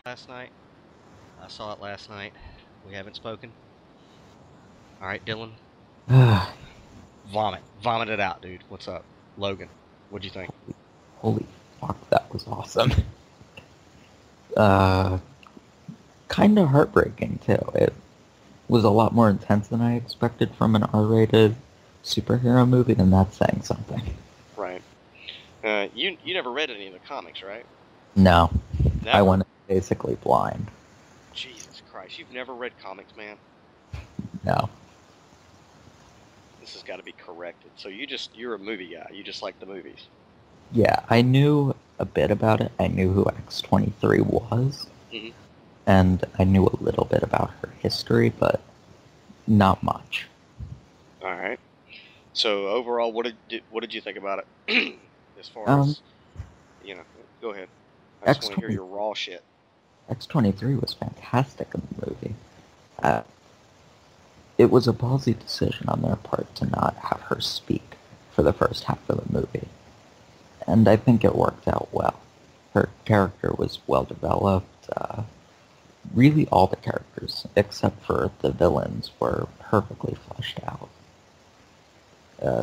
Last night. I saw it last night. We haven't spoken. All right, Dylan. Vomit. Vomit it out, dude. What's up? Logan, what'd you think? Holy fuck, that was awesome. Uh, kind of heartbreaking, too. It was a lot more intense than I expected from an R-rated superhero movie, and that's saying something. Right. You never read any of the comics, right? No. Never? I went basically blind. Jesus Christ, you've never read comics, man? No. This has got to be corrected. So you're a movie guy. You just like the movies. Yeah, I knew a bit about it. I knew who X-23 was. Mm-hmm. And I knew a little bit about her history, but not much. All right. So overall, what did you think about it? As far as, go ahead. I just want to hear your raw shit. X-23 was fantastic in the movie. It was a ballsy decision on their part to not have her speak for the first half of the movie. And I think it worked out well. Her character was well developed. Really all the characters, except for the villains, were perfectly fleshed out.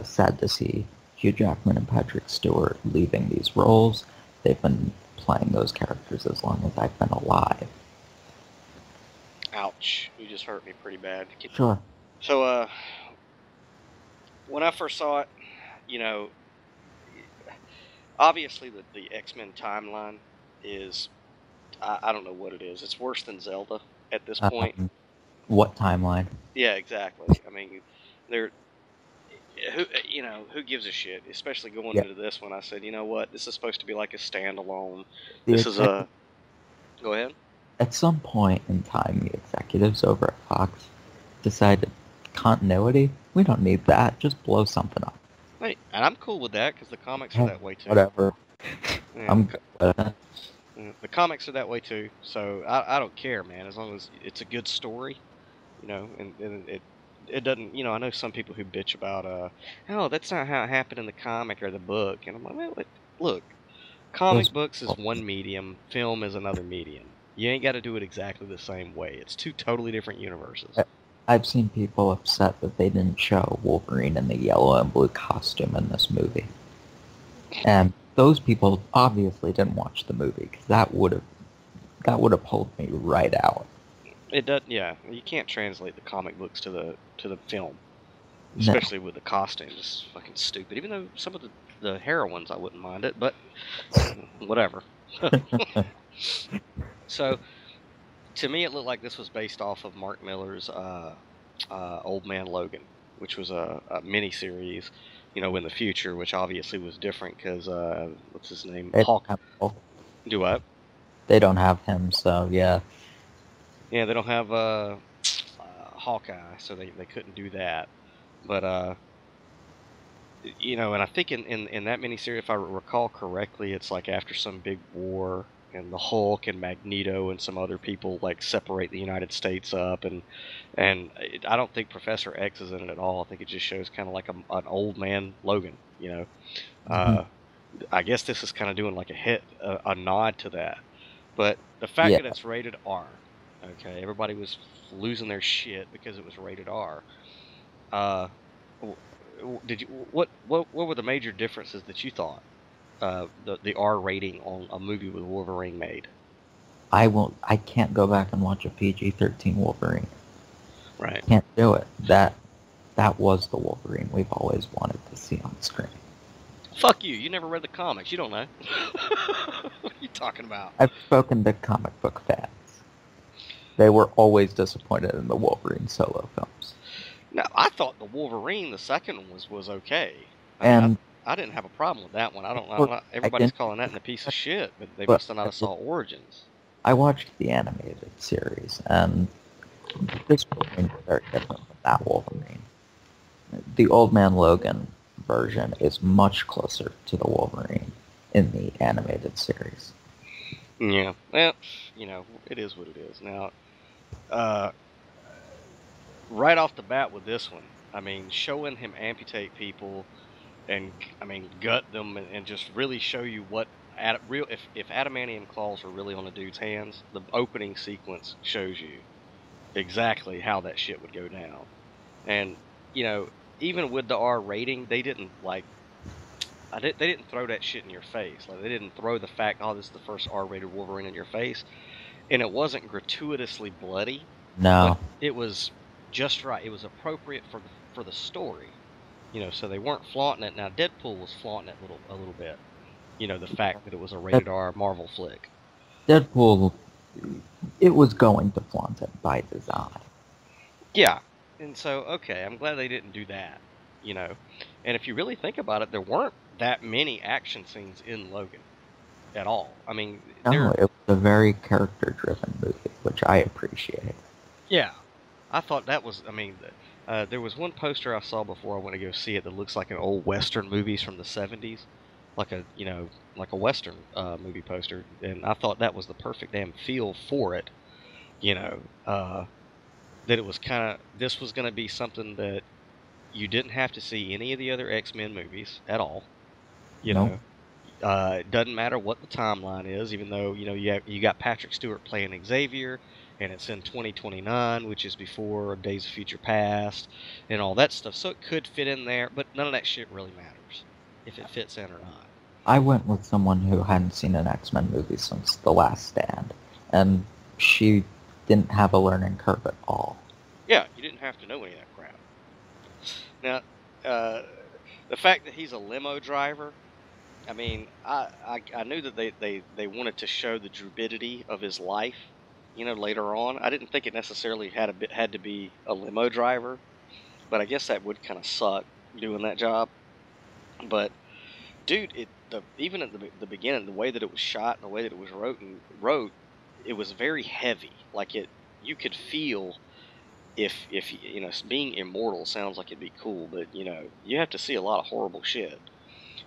Sad to see Hugh Jackman and Patrick Stewart leaving these roles. They've been playing those characters as long as I've been alive. Ouch. You just hurt me pretty bad. Sure. So, when I first saw it, obviously the X-Men timeline is, I don't know what it is. It's worse than Zelda at this point. What timeline? Yeah, exactly. I mean, who gives a shit? Especially going into this one, I said, you know what? This is supposed to be like a standalone. Go ahead. At some point in time, the executives over at Fox decided continuity. We don't need that. Just blow something up. Hey, and I'm cool with that because the comics are that way too. Whatever. Yeah, I'm good with that. The comics are that way too, so I don't care, man. As long as it's a good story, and it doesn't. I know some people who bitch about oh, that's not how it happened in the comic or the book, and I'm like, well, look, comic books is one medium, film is another medium. You ain't got to do it exactly the same way. It's two totally different universes. I've seen people upset that they didn't show Wolverine in the yellow and blue costume in this movie. And those people obviously didn't watch the movie, because that would have pulled me right out. It does, yeah. You can't translate the comic books to the film, especially with the costumes. It's fucking stupid. Even though some of the heroines, I wouldn't mind it, but whatever. So, to me, it looked like this was based off of Mark Millar's Old Man Logan, which was a mini-series, in the future, which obviously was different because, what's his name? Hawkeye. Do what? They don't have him, so yeah. Yeah, they don't have Hawkeye, so they couldn't do that. But, and I think in that miniseries, if I recall correctly, it's like after some big war, and the Hulk and Magneto and some other people like separate the United States up, and I don't think Professor X is in it at all. I think it just shows kind of like an old man Logan, I guess this is kind of doing like a nod to that. But the fact that it's rated R, okay, everybody was losing their shit because it was rated R. What were the major differences that you thought the R rating on a movie with Wolverine made? I can't go back and watch a PG-13 Wolverine. Right. Can't do it. That was the Wolverine we've always wanted to see on screen. Fuck you. You never read the comics. You don't know. What are you talking about? I've spoken to comic book fans. They were always disappointed in the Wolverine solo films. No, I thought the Wolverine, the second one, was okay. I didn't have a problem with that one. I don't know. Everybody's calling that a piece of shit, but they must have not saw Origins. I watched the animated series, and this Wolverine is very different from that Wolverine. The Old Man Logan version is much closer to the Wolverine in the animated series. Yeah, well, it is what it is. Now, right off the bat with this one, I mean, showing him amputate people and I mean gut them and just really show you what real if adamantium claws are really on a dude's hands, the opening sequence shows you exactly how that shit would go down. And you know, even with the R rating, they didn't like they didn't throw that shit in your face. Like they didn't throw the fact, oh, this is the first R-rated Wolverine in your face, and it wasn't gratuitously bloody, but No. it was just right. It was appropriate for the story, you know. So they weren't flaunting it. Now Deadpool was flaunting it a little bit, you know, the fact that it was a That rated R Marvel flick. Deadpool, it was going to flaunt it by design. Yeah, and so okay, I'm glad they didn't do that, you know. And if you really think about it, there weren't that many action scenes in Logan at all. I mean, No, it was a very character-driven movie, which I appreciate. yeah, I thought that was. I mean, there was one poster I saw before I went to go see it that looks like an old Western movies from the '70s, like a like a Western movie poster, and I thought that was the perfect damn feel for it. You know, that it was kind of this was going to be something that you didn't have to see any of the other X-Men movies at all. You Nope. know, it doesn't matter what the timeline is, even though you know you got Patrick Stewart playing Xavier, and it's in 2029, which is before Days of Future Past, and all that stuff. So it could fit in there, but none of that shit really matters if it fits in or not. I went with someone who hadn't seen an X-Men movie since The Last Stand, and she didn't have a learning curve at all. Yeah, you didn't have to know any of that crap. Now, the fact that he's a limo driver. I mean, I knew that they wanted to show the turbidity of his life, you know, later on. I didn't think it necessarily had to be a limo driver, but I guess that would kind of suck doing that job. But dude, even at the beginning, the way that it was shot and the way that it was wrote, it was very heavy. Like you could feel if you know, being immortal sounds like it'd be cool, but you know, you have to see a lot of horrible shit.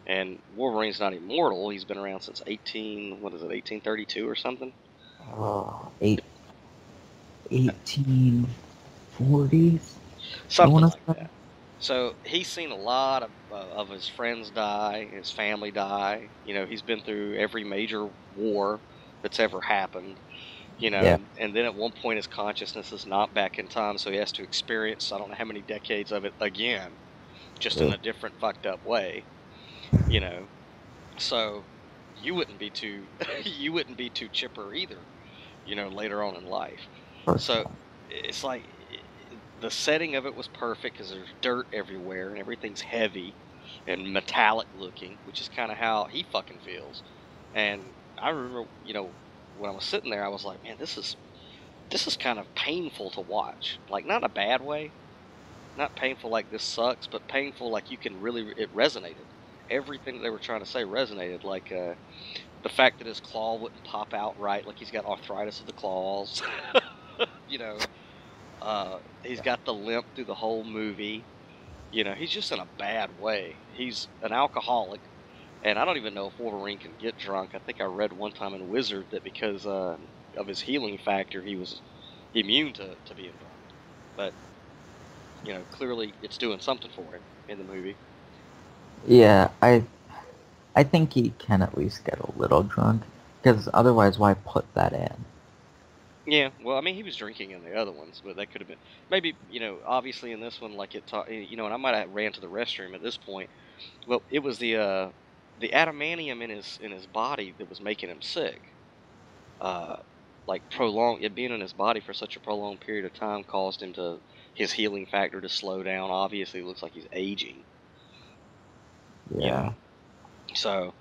And Wolverine's not immortal. He's been around since 1832 or something? Oh, 1840s? I Something want to like say. that. So he's seen a lot of his friends die, his family die. You know, he's been through every major war that's ever happened. You Yeah. know, and then at one point his consciousness is not back in time, so he has to experience I don't know how many decades of it again, just in Ugh. a different fucked up way. You know, so you wouldn't be too you wouldn't be too chipper either, you know, later on in life. Of course So not. it's like the setting of it was perfect because there's dirt everywhere and everything's heavy and metallic looking, which is kind of how he fucking feels. And I remember, you know, when I was sitting there, I was like, man, this is kind of painful to watch. Like not in a bad way, not painful like this sucks, but painful like you can really it resonated. Everything that they were trying to say resonated. Like the fact that his claw wouldn't pop out right, like he's got arthritis of the claws. You know, he's got the limp through the whole movie. You know, he's just in a bad way. He's an alcoholic, and I don't even know if Wolverine can get drunk. I think I read one time in Wizard that because of his healing factor, he was immune to being drunk. But you know, clearly it's doing something for him in the movie. Yeah, I think he can at least get a little drunk, because otherwise, why put that in? Yeah, well, I mean, he was drinking in the other ones, but that could have been maybe, you know, obviously in this one, like you know, and I might have ran to the restroom at this point. Well, it was the adamantium in his body that was making him sick. Uh, like prolonged it being in his body for such a prolonged period of time caused him to his healing factor to slow down. Obviously, it looks like he's aging. You know, Yeah. so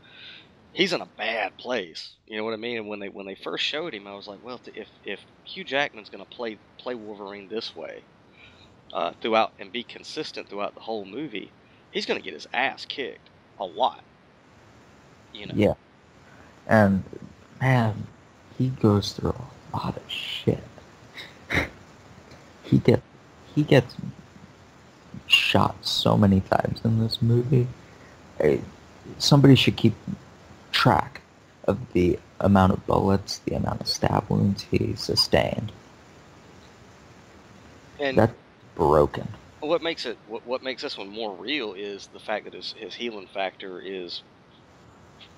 he's in a bad place. You know what I mean? And when they first showed him, I was like, well, if Hugh Jackman's going to play Wolverine this way throughout and be consistent throughout the whole movie, he's going to get his ass kicked a lot. You know? Yeah. And, man, he goes through a lot of shit. He get he gets shot so many times in this movie. Eh, Somebody should keep track of the amount of bullets, the amount of stab wounds he sustained. And That's broken. what makes this one more real is the fact that his healing factor is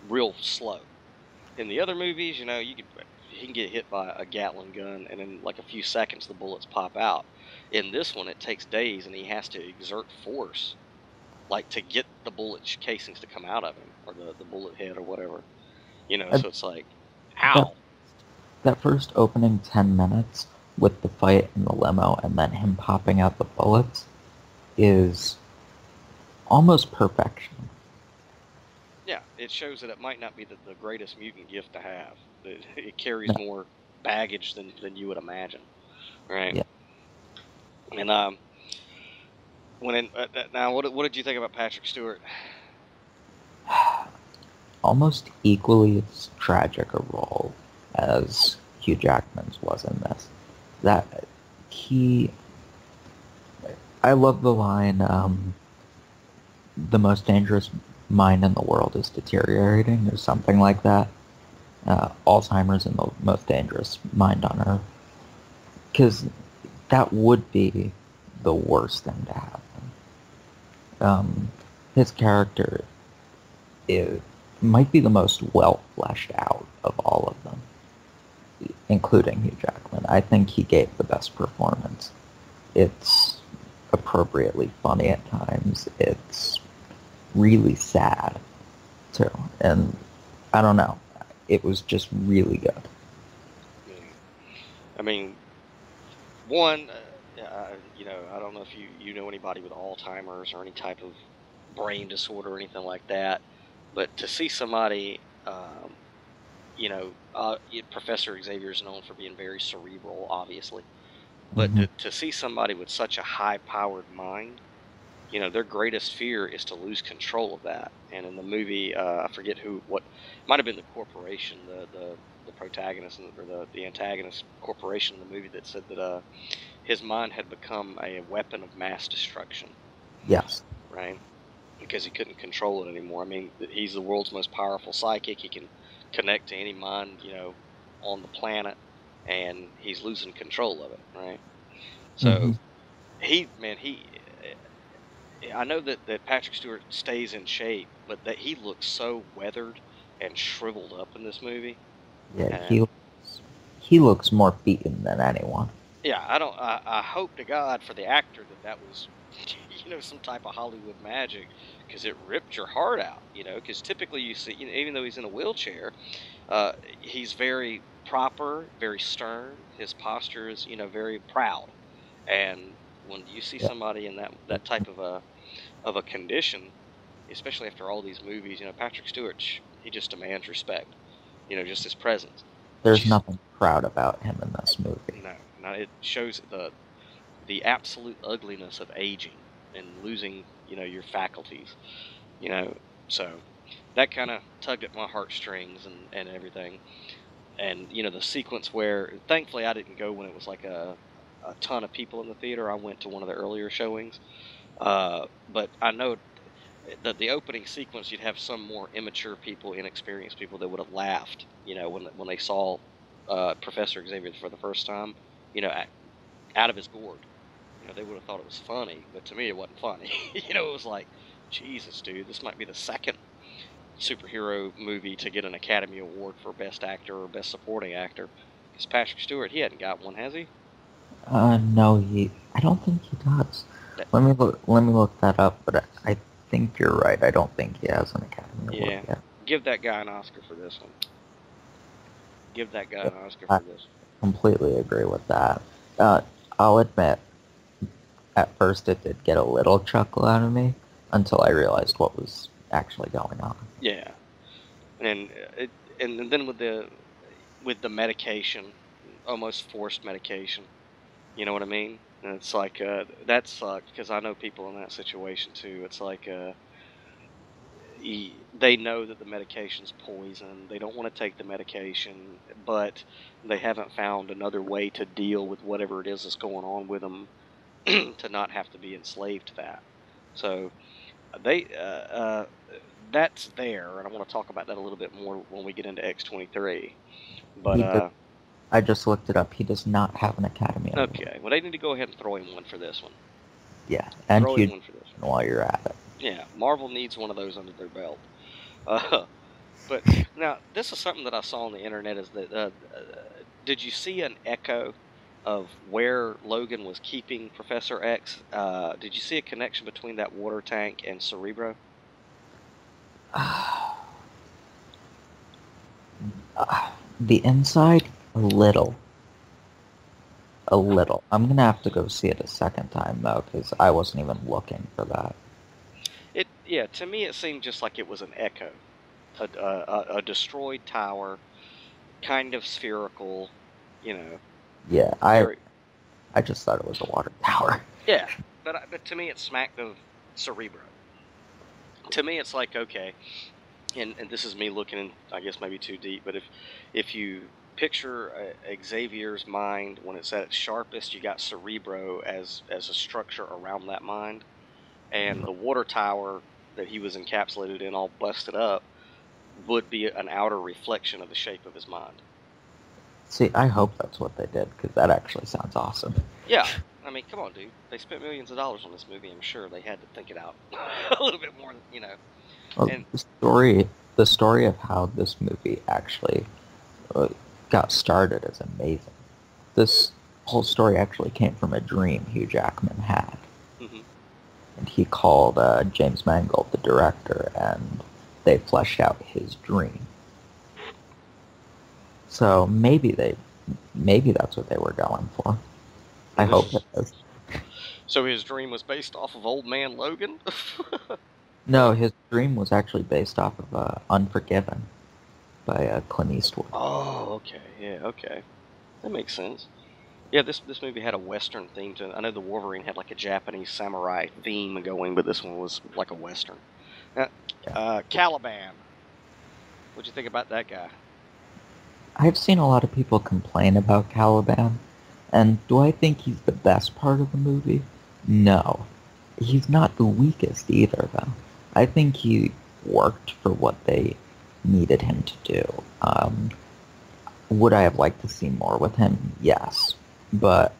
real slow. In the other movies, he can get hit by a Gatling gun, and in like a few seconds the bullets pop out. In this one, it takes days, and he has to exert force, like to get the bullet casings to come out of him, or the bullet head, or whatever. I, So it's like, that ow. that first opening 10 minutes with the fight in the limo and then him popping out the bullets is almost perfection. Yeah, it shows that it might not be the greatest mutant gift to have. It carries No, more baggage than you would imagine, right? yeah. And now, what did you think about Patrick Stewart? Almost equally as tragic a role as Hugh Jackman's was in this. That he, I love the line, the most dangerous mind in the world is deteriorating, or something like that. Alzheimer's is the most dangerous mind on earth. Because that would be the worst thing to happen. His character might be the most well fleshed out of all of them, including Hugh Jackman. I think he gave the best performance. It's appropriately funny at times. It's really sad, too. And I don't know. It was just really good. I mean, one, I don't know if you know anybody with Alzheimer's or any type of brain disorder or anything like that, but to see somebody, Professor Xavier is known for being very cerebral, obviously, but Mm-hmm. to see somebody with such a high-powered mind, their greatest fear is to lose control of that. And in the movie, I forget what might have been the corporation, the protagonist or the antagonist corporation in the movie that said that his mind had become a weapon of mass destruction, Yes. right? Because he couldn't control it anymore. I mean, he's the world's most powerful psychic. He can connect to any mind, on the planet, and he's losing control of it, right? Mm-hmm. So I know that Patrick Stewart stays in shape, but that he looks so weathered and shriveled up in this movie. Yeah, And he looks more beaten than anyone. yeah, I hope to God for the actor that was, some type of Hollywood magic, because it ripped your heart out, because typically you see, even though he's in a wheelchair, he's very proper, very stern. His posture is, very proud. And when you see Yeah. somebody in that type of a condition, especially after all these movies, Patrick Stewart, he just demands respect, just his presence. But There's nothing proud about him in this movie. no, it shows the absolute ugliness of aging and losing, your faculties, you know. So that kind of tugged at my heartstrings and everything. And the sequence where, thankfully, I didn't go when it was like a ton of people in the theater. I went to one of the earlier showings. But I know that the opening sequence, you'd have some more immature people, inexperienced people that would have laughed, when they saw Professor Xavier for the first time, out of his gourd. They would have thought it was funny, but to me, it wasn't funny. It was like, Jesus, dude, this might be the second superhero movie to get an Academy Award for Best Actor or Best Supporting Actor. Because Patrick Stewart, he hadn't got one, has he? No, I don't think he does. That, Let me look that up, but I think you're right. I don't think he has an Academy Award yeah. yet. Give that guy an Oscar for this one. Give that guy Yeah, an Oscar I for this. completely agree with that. I'll admit, at first it did get a little chuckle out of me until I realized what was actually going on. Yeah. And and then with the medication, almost forced medication. You know what I mean? And it's like that sucked, because I know people in that situation too. It's like they know that the medication's poison. They don't want to take the medication, but they haven't found another way to deal with whatever it is that's going on with them to not have to be enslaved to that. So they that's there, and I want to talk about that a little bit more when we get into X-23. But He does, I just looked it up. He does not have an Academy Award. okay, well, they need to go ahead and throw him one for this one. Yeah, and Throw in Hugh one for this. Jackman while you're at it. Yeah, Marvel needs one of those under their belt. Uh, but now this is something that I saw on the internet. Is that did you see an echo of where Logan was keeping Professor X? Did you see a connection between that water tank and Cerebro? The inside, a little. A little. I'm gonna have to go see it a second time though, because I wasn't even looking for that. Yeah, to me it seemed just like it was an echo, a destroyed tower, kind of spherical, you know. Yeah, Very, I just thought it was a water tower. yeah, but to me it smacked of Cerebro. To me it's like, okay, and this is me looking in, I guess maybe too deep, but if you picture Xavier's mind when it's at its sharpest, you got Cerebro as a structure around that mind, and the water tower that he was encapsulated in, all busted up, would be an outer reflection of the shape of his mind. See, I hope that's what they did, because that actually sounds awesome. Yeah, I mean, come on, dude. They spent millions of dollars on this movie. I'm sure they had to think it out a little bit more, you know. Well, And the story of how this movie actually uh, got started is amazing. This whole story actually came from a dream Hugh Jackman had. mm-hmm. And he called James Mangold, the director, and they fleshed out his dream. So maybe that's what they were going for. I hope it is. So his dream was based off of Old Man Logan? No, his dream was actually based off of Unforgiven by Clint Eastwood. Oh, okay. Yeah, okay. That makes sense. Yeah, this movie had a Western theme to it. I know the Wolverine had like a Japanese samurai theme going, but this one was like a Western. Caliban. What'd you think about that guy? I've seen a lot of people complain about Caliban, and do I think he's the best part of the movie? No. He's not the weakest either, though. I think he worked for what they needed him to do. Would I have liked to see more with him? Yes. But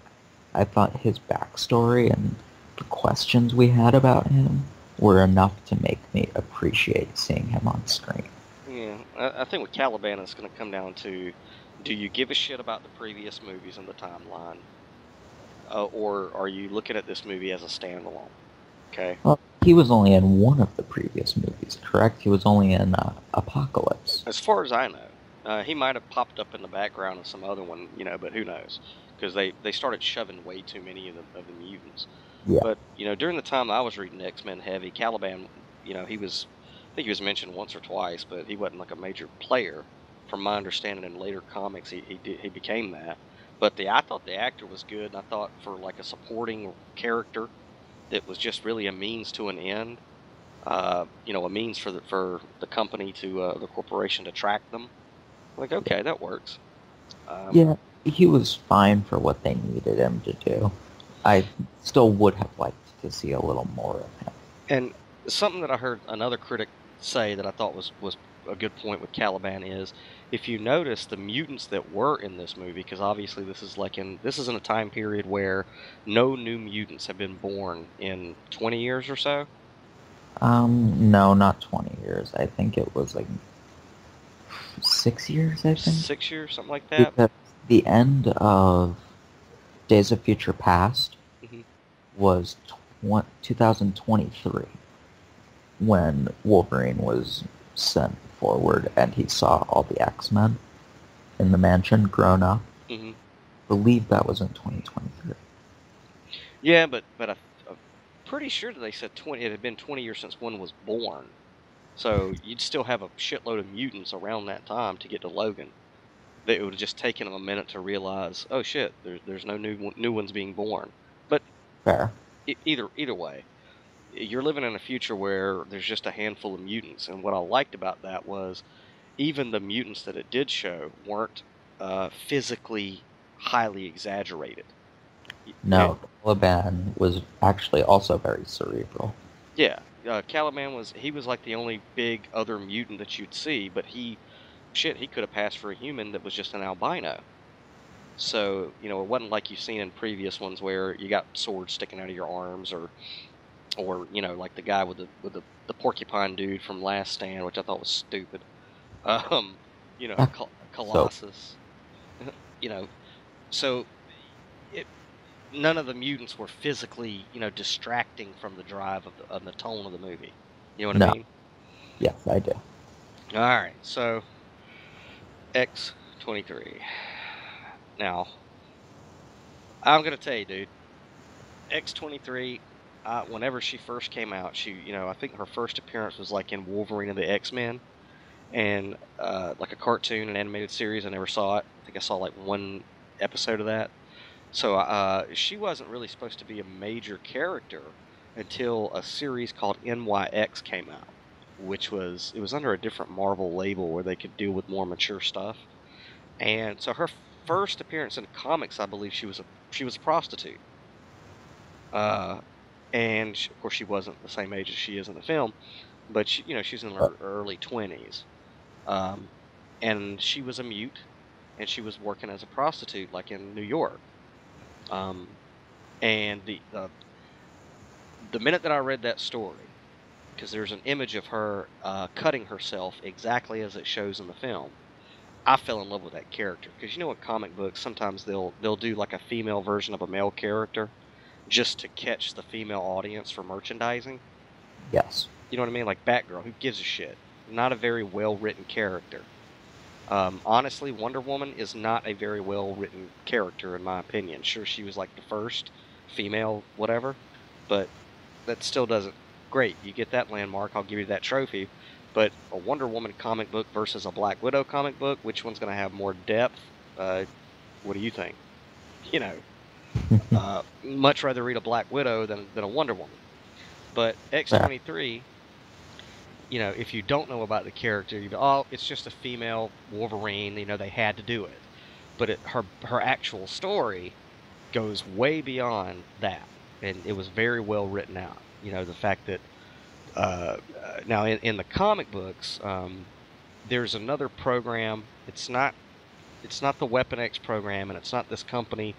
I thought his backstory and the questions we had about him were enough to make me appreciate seeing him on screen. Yeah, I think with Caliban it's going to come down to, do you give a shit about the previous movies in the timeline? Or are you looking at this movie as a standalone? Okay. Well, he was only in one of the previous movies, correct? He was only in Apocalypse. As far as I know, he might have popped up in the background of some other one, you know, but who knows? Because they started shoving way too many of the mutants. Yeah. But you know, during the time I was reading X-Men heavy, Caliban, you know, I think he was mentioned once or twice, but he wasn't like a major player. From my understanding, in later comics, he became that. But I thought the actor was good, and I thought for like a supporting character that was just really a means to an end, you know, a means for the company to the corporation to track them. Like, okay, that works. Yeah, he was fine for what they needed him to do. I still would have liked to see a little more of him. And something that I heard another critic say that I thought was a good point with Caliban is, if you notice the mutants that were in this movie, because obviously this is in a time period where no new mutants have been born in 20 years or so. No, not 20 years. I think it was like 6 years, I think. 6 years, something like that. Because the end of Days of Future Past mm-hmm. was 2023, when Wolverine was sent forward and he saw all the X-Men in the mansion grown up. Mm-hmm. I believe that was in 2023. Yeah, but I'm pretty sure that they said it had been 20 years since one was born. So you'd still have a shitload of mutants around that time to get to Logan. That it would have just taken them a minute to realize, oh shit, there's no new ones being born. But fair. Either way, you're living in a future where there's just a handful of mutants, and what I liked about that was even the mutants that it did show weren't physically highly exaggerated. No, Caliban was actually also very cerebral. Yeah, Caliban was like the only big other mutant that you'd see, but he could have passed for a human that was just an albino. So, it wasn't like you've seen in previous ones where you got swords sticking out of your arms, or like the guy with the porcupine dude from Last Stand, which I thought was stupid. Um, So Colossus. you know, so it, none of the mutants were physically, distracting from the drive of the tone of the movie. You know what I no, mean? yes, I do. All right, so X-23. Now, I'm gonna tell you, dude, X-23. Whenever she first came out, I think her first appearance was like in Wolverine and the X-Men, and like a cartoon, an animated series. I never saw it. I think I saw like one episode of that. So she wasn't really supposed to be a major character until a series called NYX came out, it was under a different Marvel label where they could deal with more mature stuff. And so her first appearance in comics, I believe she was a prostitute. Uh, and of course she wasn't the same age as she is in the film, but she's in her early 20s. Um, and she was a mute, and she was working as a prostitute, like in New York. Um, and the minute that I read that story, because there's an image of her cutting herself exactly as it shows in the film, I fell in love with that character. Because in comic books, sometimes they'll do like a female version of a male character just to catch the female audience for merchandising. Yes. You know what I mean? Like Batgirl, who gives a shit? Not a very well written character. Honestly, Wonder Woman is not a very well written character in my opinion. Sure, she was like the first female whatever, but that still doesn't. Great, you get that landmark. I'll give you that trophy. But a Wonder Woman comic book versus a Black Widow comic book, which one's going to have more depth? What do you think? You know, much rather read a Black Widow than a Wonder Woman. But X-23, if you don't know about the character, you go, oh, it's just a female Wolverine. They had to do it. But her actual story goes way beyond that, and it was very well written out. The fact that now in the comic books, there's another program. It's not the Weapon X program, and it's not this company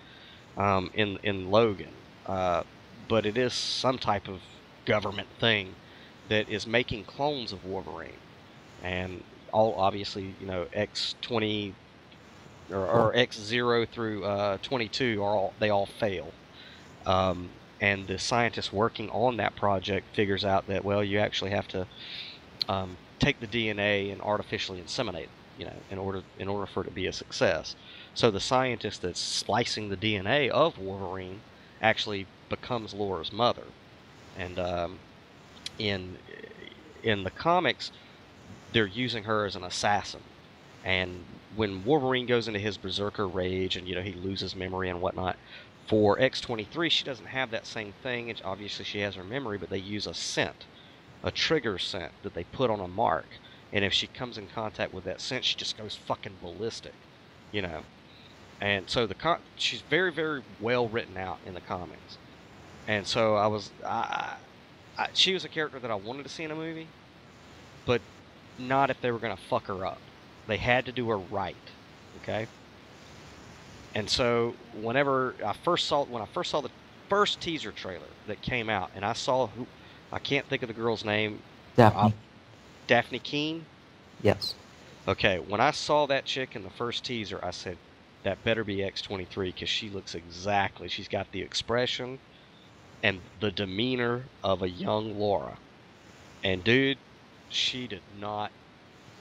in Logan, but it is some type of government thing that is making clones of Wolverine, and all obviously X-20 or X-0 through 22 they all fail. And the scientist working on that project figures out that, well, you actually have to take the DNA and artificially inseminate it, in order for it to be a success. So the scientist that's splicing the DNA of Wolverine actually becomes Laura's mother. And in the comics, they're using her as an assassin. And when Wolverine goes into his berserker rage and he loses memory and whatnot, for X-23, she doesn't have that same thing. And obviously, she has her memory, but they use a scent, a trigger scent that they put on a mark. And if she comes in contact with that scent, she just goes fucking ballistic, And so she's very, very well written out in the comics. And so she was a character that I wanted to see in a movie, but not if they were going to fuck her up. They had to do her right, okay? And so when I first saw the first teaser trailer that came out, and I saw I can't think of the girl's name. Daphne Keane? Yes. Okay, when I saw that chick in the first teaser, I said, that better be X-23, because she looks exactly, she's got the expression and the demeanor of a young Laura. And dude, she did not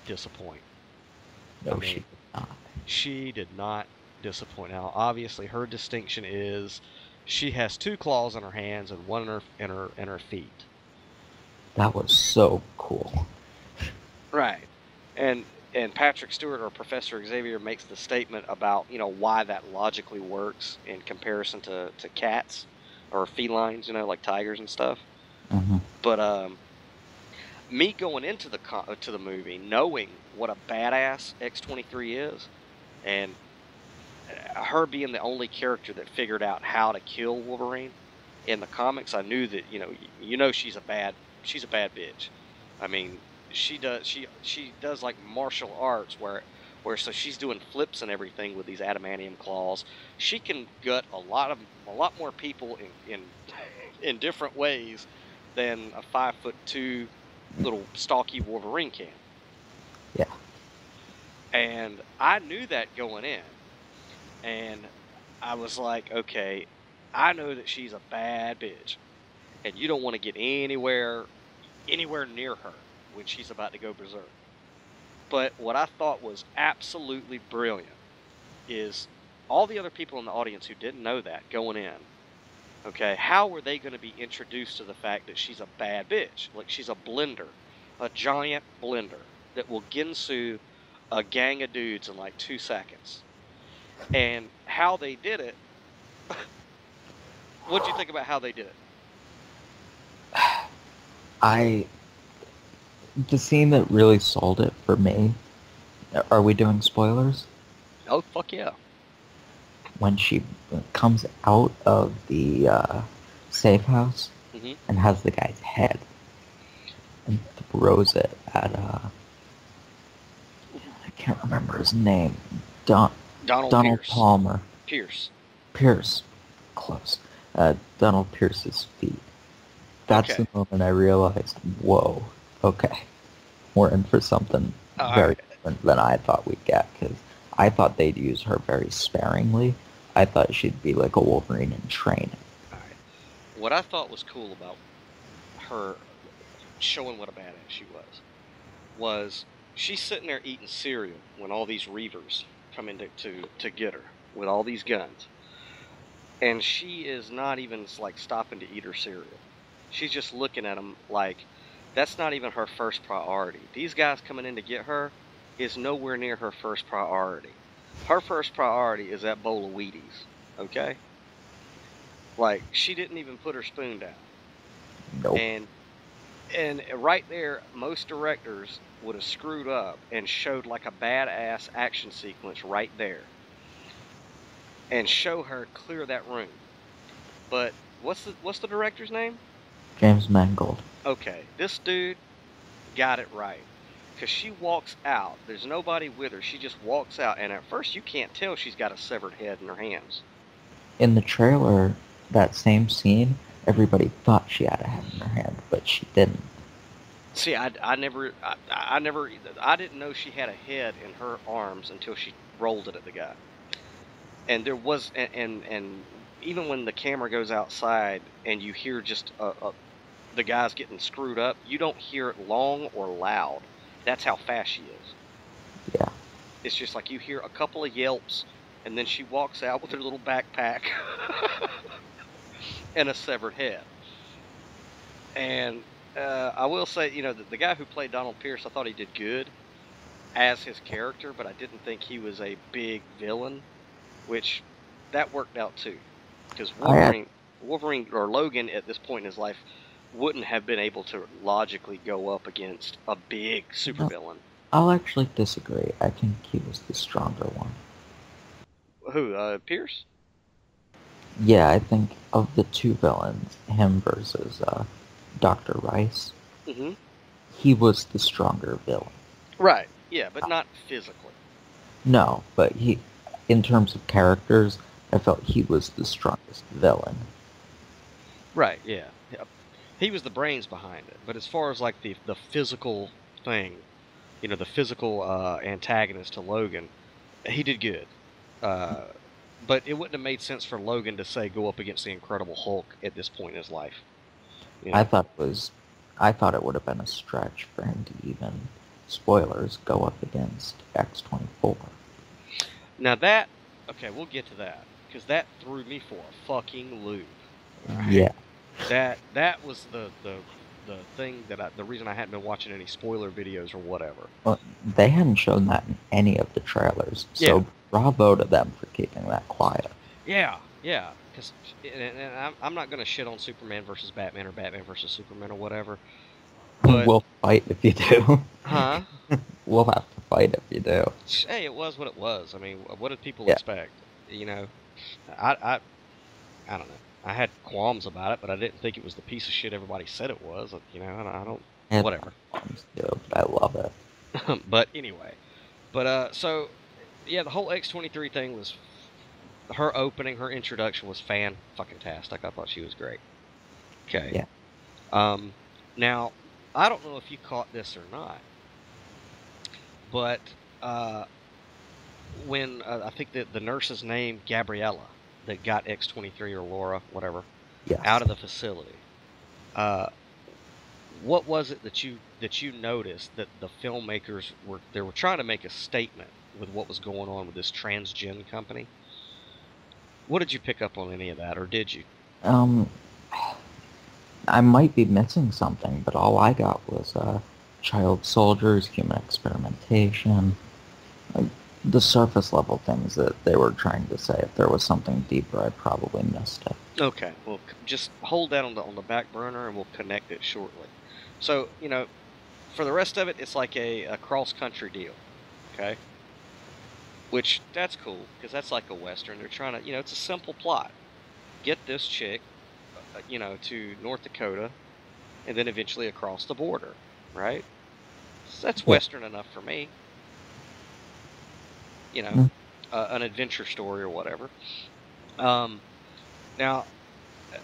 disappoint. No, she did not. She did not disappoint. Now, obviously, her distinction is she has 2 claws in her hands and one in her feet. That was so cool. Right. And Patrick Stewart, or Professor Xavier, makes the statement about why that logically works in comparison to cats or felines, like tigers and stuff. Mm-hmm. But me going into the movie knowing what a badass X-23 is, and her being the only character that figured out how to kill Wolverine in the comics, I knew that she's a bad bitch. I mean, she does like martial arts where where so she's doing flips and everything with these adamantium claws. She can gut a lot more people in different ways than a 5'2" little stocky Wolverine can. Yeah. And I knew that going in, and I was like, okay, I know that she's a bad bitch, and you don't want to get anywhere near her when she's about to go berserk. But what I thought was absolutely brilliant is all the other people in the audience who didn't know that going in, okay, how were they going to be introduced to the fact that she's a bad bitch? Like, she's a blender, a giant blender that will Ginsu a gang of dudes in like 2 seconds. And how they did it, what'd you think about how they did it? The scene that really sold it for me, are we doing spoilers? Oh, fuck yeah. When she comes out of the safe house and has the guy's head and throws it at, I can't remember his name, Donald Pierce. Palmer. Pierce. Close. Donald Pierce's feet. That's Okay. the moment I realized, whoa, okay, we're in for something very different than I thought we'd get, because I thought they'd use her very sparingly. I thought she'd be like a Wolverine in training. Alright. What I thought was cool about her showing what a badass she was she's sitting there eating cereal when all these Reavers come in to get her with all these guns. And she is not even like stopping to eat her cereal. She's just looking at them like that's not even her first priority. These guys coming in to get her is nowhere near her first priority. Her first priority is that bowl of Wheaties, okay? Like, she didn't even put her spoon down. Nope. And right there, most directors would have screwed up and showed like a badass action sequence right there. And show her clear that room. But what's the director's name? James Mangold. Okay, this dude got it right. Because she walks out. There's nobody with her. She just walks out. And at first you can't tell she's got a severed head in her hands. In the trailer, that same scene, everybody thought she had a head in her hand, but she didn't. See, I didn't know she had a head in her arms until she rolled it at the guy. And there was, and even when the camera goes outside and you hear just the guys getting screwed up, you don't hear it long or loud. That's how fast she is. Yeah. It's just like you hear a couple of yelps, and then she walks out with her little backpack and a severed head. And I will say, you know, the guy who played Donald Pierce, I thought he did good as his character, but I didn't think he was a big villain, which that worked out too. Because Wolverine or Logan at this point in his life wouldn't have been able to logically go up against a big supervillain. I'll actually disagree. I think he was the stronger one. Who, Pierce? Yeah, I think of the two villains, him versus Dr. Rice, he was the stronger villain. Right, yeah, but not physically. No, but in terms of characters, I felt he was the strongest villain. Right, yeah. He was the brains behind it. But as far as like the physical thing, you know, the physical antagonist to Logan, he did good. But it wouldn't have made sense for Logan to say go up against the Incredible Hulk at this point in his life. You know? I thought it would have been a stretch for him to even, spoilers, go up against X-24. Now that, okay, we'll get to that, because that threw me for a fucking loop. Right? Yeah. That was the thing the reason I hadn't been watching any spoiler videos or whatever. Well, they hadn't shown that in any of the trailers, so bravo to them for keeping that quiet. Yeah, because I'm not going to shit on Superman versus Batman or Batman versus Superman or whatever. But, we'll fight if you do. Huh? We'll have to fight if you do. Hey, it was what it was. I mean, what did people expect? You know, I don't know. I had qualms about it, but I didn't think it was the piece of shit everybody said it was. You know, I don't. Whatever. Qualms too, but I love it. But anyway, But so yeah, the whole X-23 thing was her opening, her introduction was fan fucking tastic. I thought she was great. Okay. Yeah. Um, now I don't know if you caught this or not, but uh, when I think that the nurse's name Gabriella that got X-23 or Laura, whatever, out Yes. of the facility. Uh, what was it that you noticed that the filmmakers were trying to make a statement with what was going on with this transgen company? What did you pick up on any of that, or did you? Um, I might be missing something, but all I got was child soldiers, human experimentation, like the surface level things that they were trying to say. If there was something deeper, I probably missed it. Okay, well, just hold that on the back burner, and we'll connect it shortly. So for the rest of it, it's like a cross country deal. Okay, which that's cool because that's like a western. They're trying to, it's a simple plot. Get this chick, to North Dakota, and then eventually across the border, right? So that's Yeah. western enough for me. You know, Mm. an adventure story or whatever. Um, now, uh,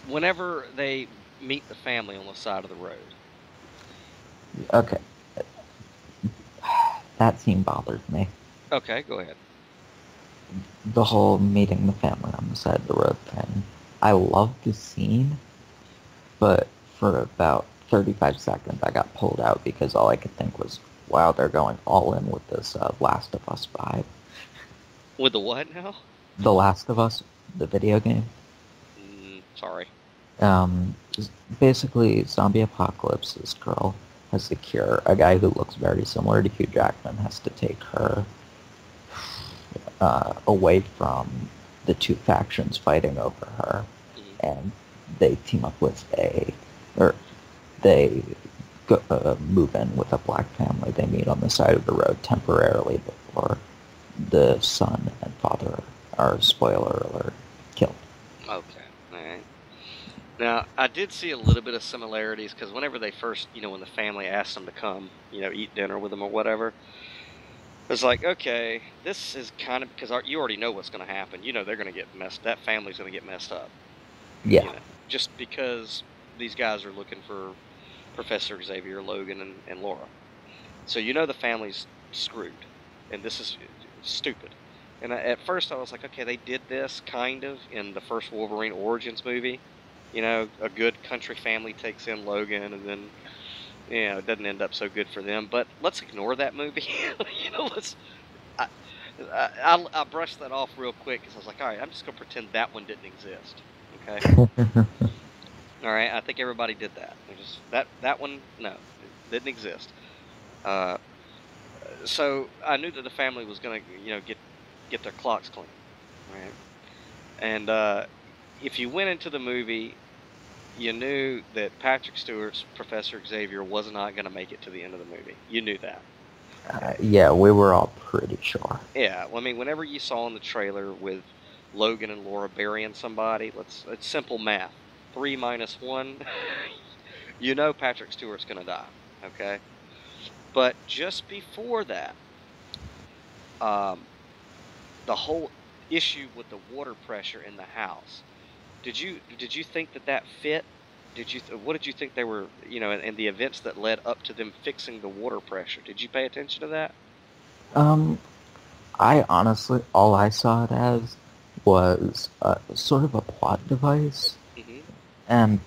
whenever they meet the family on the side of the road, Okay. That scene bothered me. okay, go ahead. The whole meeting the family on the side of the road thing. I loved the scene, but for about 35 seconds I got pulled out because all I could think was, wow, they're going all in with this Last of Us vibe. With the what now? The Last of Us, the video game. Sorry. Um, Basically, zombie apocalypse, this girl has the cure. A guy who looks very similar to Hugh Jackman has to take her away from the two factions fighting over her, Mhm. and they team up with or they move in with a black family. They meet on the side of the road temporarily before the son and father are, spoiler alert, killed. Okay, all right. Now, I did see a little bit of similarities because whenever they first, when the family asked them to come, eat dinner with them or whatever, it's like, okay, this is kind of because you already know what's going to happen. They're going to get messed. That family's going to get messed up. Yeah. Just because these guys are looking for Professor Xavier, Logan, and Laura. So the family's screwed, and this is stupid. And at first I was like, okay, they did this kind of in the first Wolverine Origins movie. A good country family takes in Logan, and then it doesn't end up so good for them. But let's ignore that movie. Let's. I, I brushed that off real quick because I was like, all right, I'm just gonna pretend that one didn't exist. Okay. All right. I think everybody did that. Just that one, no, it didn't exist. Uh, so I knew that the family was gonna, get their clocks clean, right? And if you went into the movie, you knew that Patrick Stewart's Professor Xavier was not going to make it to the end of the movie. You knew that. Okay. Yeah, we were all pretty sure. Yeah. Well, I mean, whenever you saw in the trailer with Logan and Laura burying somebody, it's simple math. 3 minus 1. Patrick Stewart's going to die. Okay. But just before that, um, the whole issue with the water pressure in the house. Did you think that fit? What did you think they were, and the events that led up to them fixing the water pressure? Did you pay attention to that? Um, I honestly, all I saw it as was sort of a plot device, Hmm. and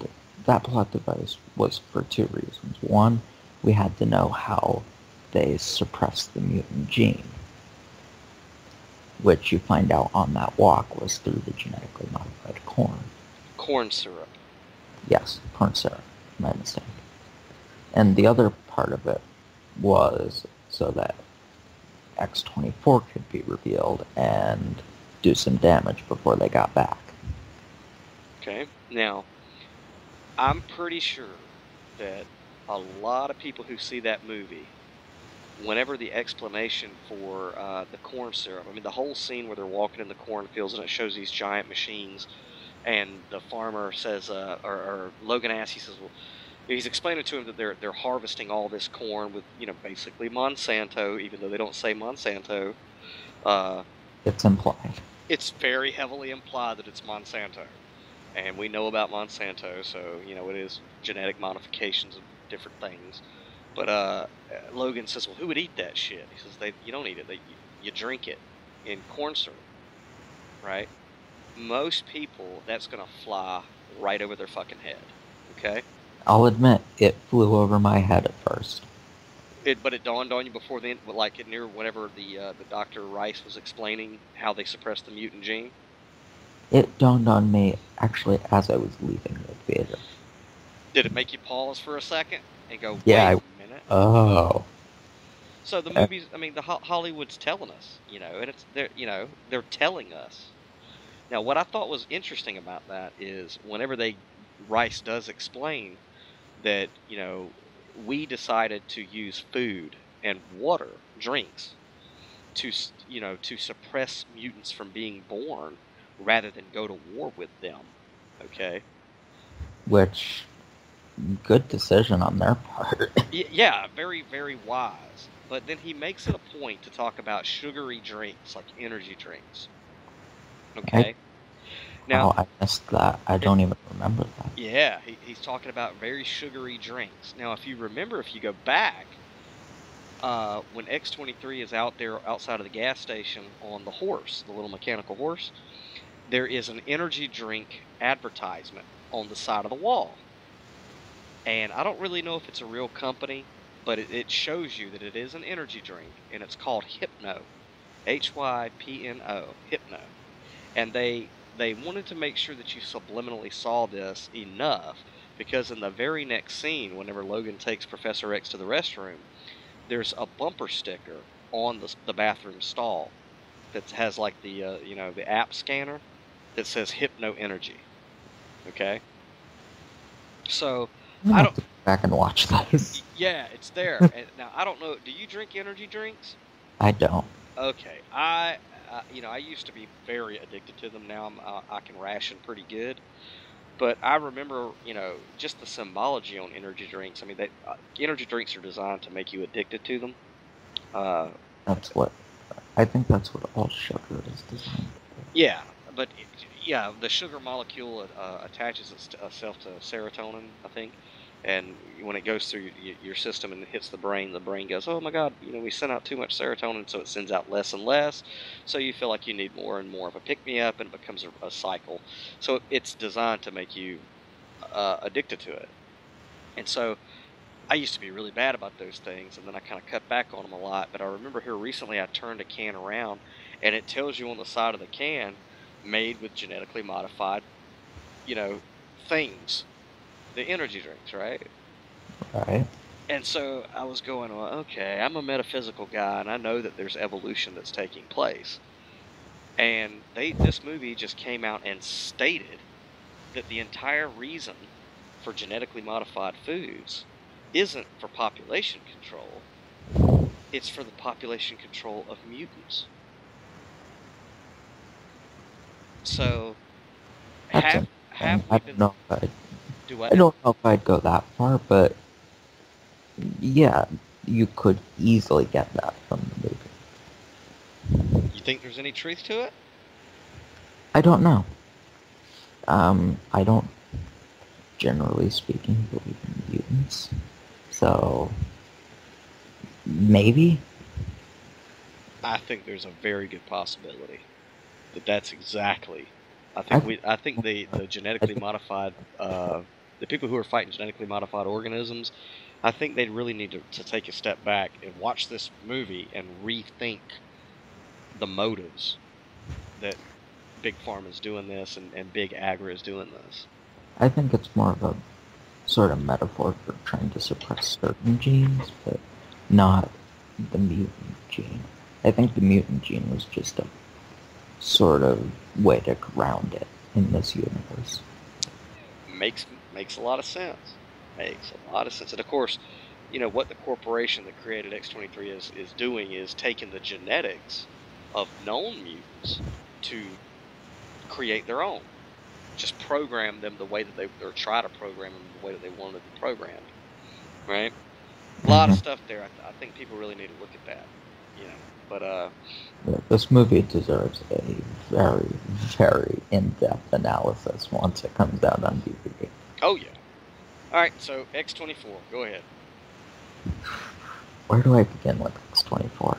that plot device was for two reasons. One, we had to know how they suppressed the mutant gene, which you find out on that walk was through the genetically modified corn. Corn syrup. Yes, corn syrup, my mistake. And the other part of it was so that X-24 could be revealed and do some damage before they got back. Okay. Now, I'm pretty sure that a lot of people who see that movie, whenever the explanation for the corn syrup, I mean, the whole scene where they're walking in the cornfields and it shows these giant machines, and the farmer says, or Logan asks, he says, well, He's explaining to him that they're harvesting all this corn with, basically Monsanto, even though they don't say Monsanto. Uh, It's implied. it's very heavily implied that it's Monsanto. And we know about Monsanto, so, it is genetic modifications of different things. But Logan says, well, who would eat that shit? He says, you don't eat it. You drink it in corn syrup, right? Most people, that's going to fly right over their fucking head, okay? I'll admit, it flew over my head at first. But it dawned on you before then, like whenever the Dr. Rice was explaining how they suppressed the mutant gene? It dawned on me, actually, as I was leaving the theater. Did it make you pause for a second and go, Yeah, wait a minute? Oh. So the movies, the Hollywood's telling us, and they're telling us. Now, what I thought was interesting about that is whenever Rice does explain that, we decided to use food and water, drinks, to suppress mutants from being born rather than go to war with them, okay? Which, good decision on their part. Yeah, very, very wise. But then he makes it a point to talk about sugary drinks, like energy drinks. Okay? Now, I missed that. I don't even remember that. Yeah, he's talking about very sugary drinks. Now, if you remember, if you go back, when X-23 is out there outside of the gas station on the horse, the little mechanical horse, there is an energy drink advertisement on the side of the wall. And I don't really know if it's a real company, but it shows you that it is an energy drink, and it's called Hypno. Hypno. Hypno. And they wanted to make sure that you subliminally saw this enough, because in the very next scene, whenever Logan takes Professor X to the restroom, there's a bumper sticker on the bathroom stall that has like the the app scanner that says Hypno Energy. Okay? So I don't go back and watch this. Yeah, it's there. And now I don't know. Do you drink energy drinks? I don't. Okay, I used to be very addicted to them. Now I can ration pretty good. But I remember, just the symbology on energy drinks. I mean, energy drinks are designed to make you addicted to them. I think that's what all sugar is designed for. Yeah, but the sugar molecule attaches itself to serotonin, I think. And when it goes through your system and hits the brain goes, oh my God, we sent out too much serotonin, so it sends out less and less. So you feel like you need more and more of a pick-me-up, and it becomes a cycle. So it's designed to make you addicted to it. And so I used to be really bad about those things, and then I kind of cut back on them a lot. But I remember here recently I turned a can around, and it tells you on the side of the can, made with genetically modified, things. The energy drinks, right? Right. And so I was going, well, okay, I'm a metaphysical guy, and I know that there's evolution that's taking place. And this movie just came out and stated that the entire reason for genetically modified foods isn't for population control. It's for the population control of mutants. So, I don't know if I'd go that far, but yeah, you could easily get that from the movie. You think there's any truth to it? I don't know. I don't, generally speaking, believe in mutants. So, maybe? I think there's a very good possibility that's exactly. I think the genetically modified, the people who are fighting genetically modified organisms, I think they really need to take a step back and watch this movie and rethink the motives that Big Pharma is doing this and Big Agri is doing this. I think it's more of a sort of metaphor for trying to suppress certain genes, but not the mutant gene. I think the mutant gene was just a sort of way to ground it in this universe. Makes a lot of sense. Makes a lot of sense. And of course, what the corporation that created X-23 is doing is taking the genetics of known mutants to create their own. just program them the way that they, or try to program them the way that they wanted to be programmed, right? A lot of Mhm. stuff there. I think people really need to look at that, you know. But Yeah, this movie deserves a very, very in-depth analysis once it comes out on DVD. oh yeah. All right, so X-24, go ahead. Where do I begin with X-24?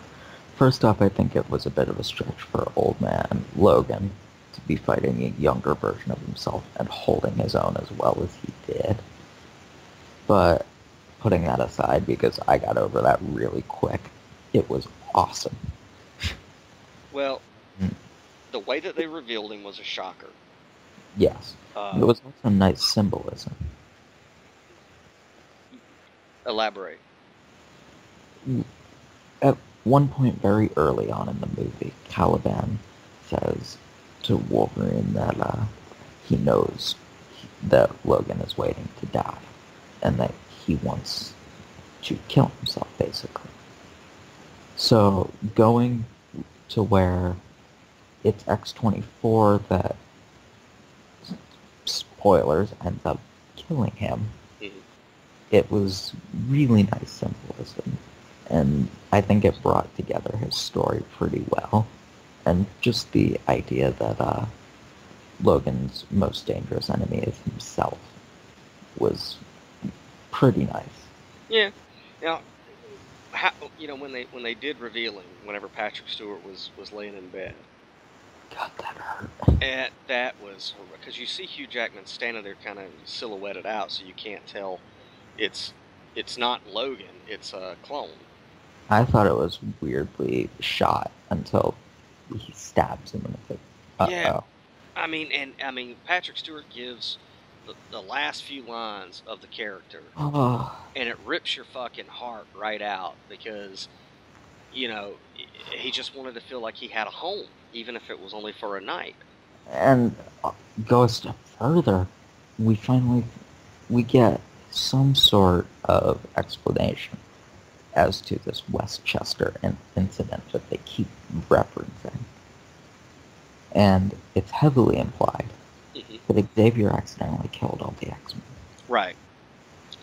First off, I think it was a bit of a stretch for old man Logan to be fighting a younger version of himself and holding his own as well as he did. But putting that aside, because I got over that really quick, it was awesome. Well, Mm, the way that they revealed him was a shocker. yes. It Uh, was also nice symbolism. elaborate. At one point very early on in the movie, Caliban says to Wolverine that he knows that Logan is waiting to die and that he wants to kill himself, basically. So going to where it's X-24 that, spoilers, ends up killing him, Mhm. it was really nice symbolism. And I think it brought together his story pretty well. And just the idea that Logan's most dangerous enemy is himself was pretty nice. Yeah. Now, how, when they did reveal him, whenever Patrick Stewart was laying in bed, God, that hurt. and that was because you see Hugh Jackman standing there, kind of silhouetted out, so you can't tell it's it's not Logan, it's a clone. I thought it was weirdly shot until he stabs him in the face. Yeah, Uh-oh. I mean, Patrick Stewart gives the last few lines of the character, Oh, and it rips your fucking heart right out because he just wanted to feel like he had a home, even if it was only for a night. and go a step further. We finally we get some sort of explanation as to this Westchester incident that they keep referencing. And it's heavily implied Hmm. that Xavier accidentally killed all the X-Men. Right,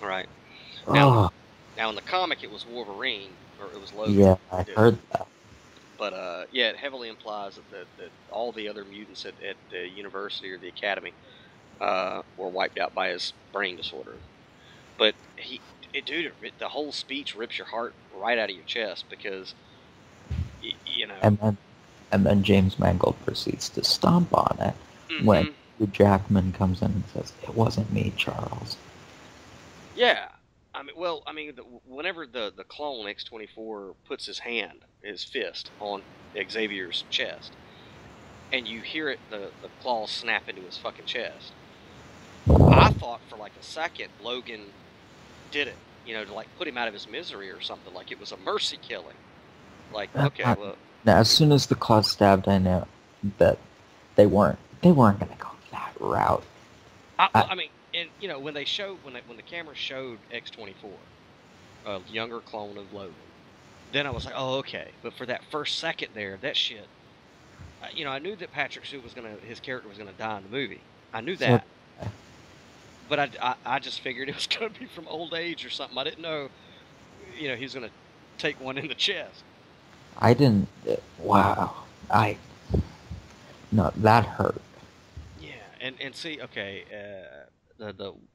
right. Now, Oh, now in the comic, it was Wolverine, or it was Logan yeah, I that did it. heard that. But yeah, it heavily implies that all the other mutants at the university or the academy were wiped out by his brain disorder. But dude, the whole speech rips your heart right out of your chest because y- you know. And then, and then James Mangold proceeds to stomp on it when Hmm. Hugh Jackman comes in and says, "It wasn't me, Charles." Yeah. Whenever the clone X-24 puts his fist on Xavier's chest, and you hear the claws snap into his fucking chest, I thought for like a second Logan did it, to like put him out of his misery or something, like it was a mercy killing. Like, okay, Uh, well, Now, as soon as the claw stabbed, I knew that they weren't going to go that route. I, and when the camera showed X-24, a younger clone of Logan, then I was like, oh, okay. But for that first second there, that shit, I knew that Patrick Stewart his character was gonna die in the movie. I knew so that, but I just figured it was gonna be from old age or something. I didn't know, he was gonna take one in the chest. I didn't. Wow. I No, that hurt. Yeah, and see, okay,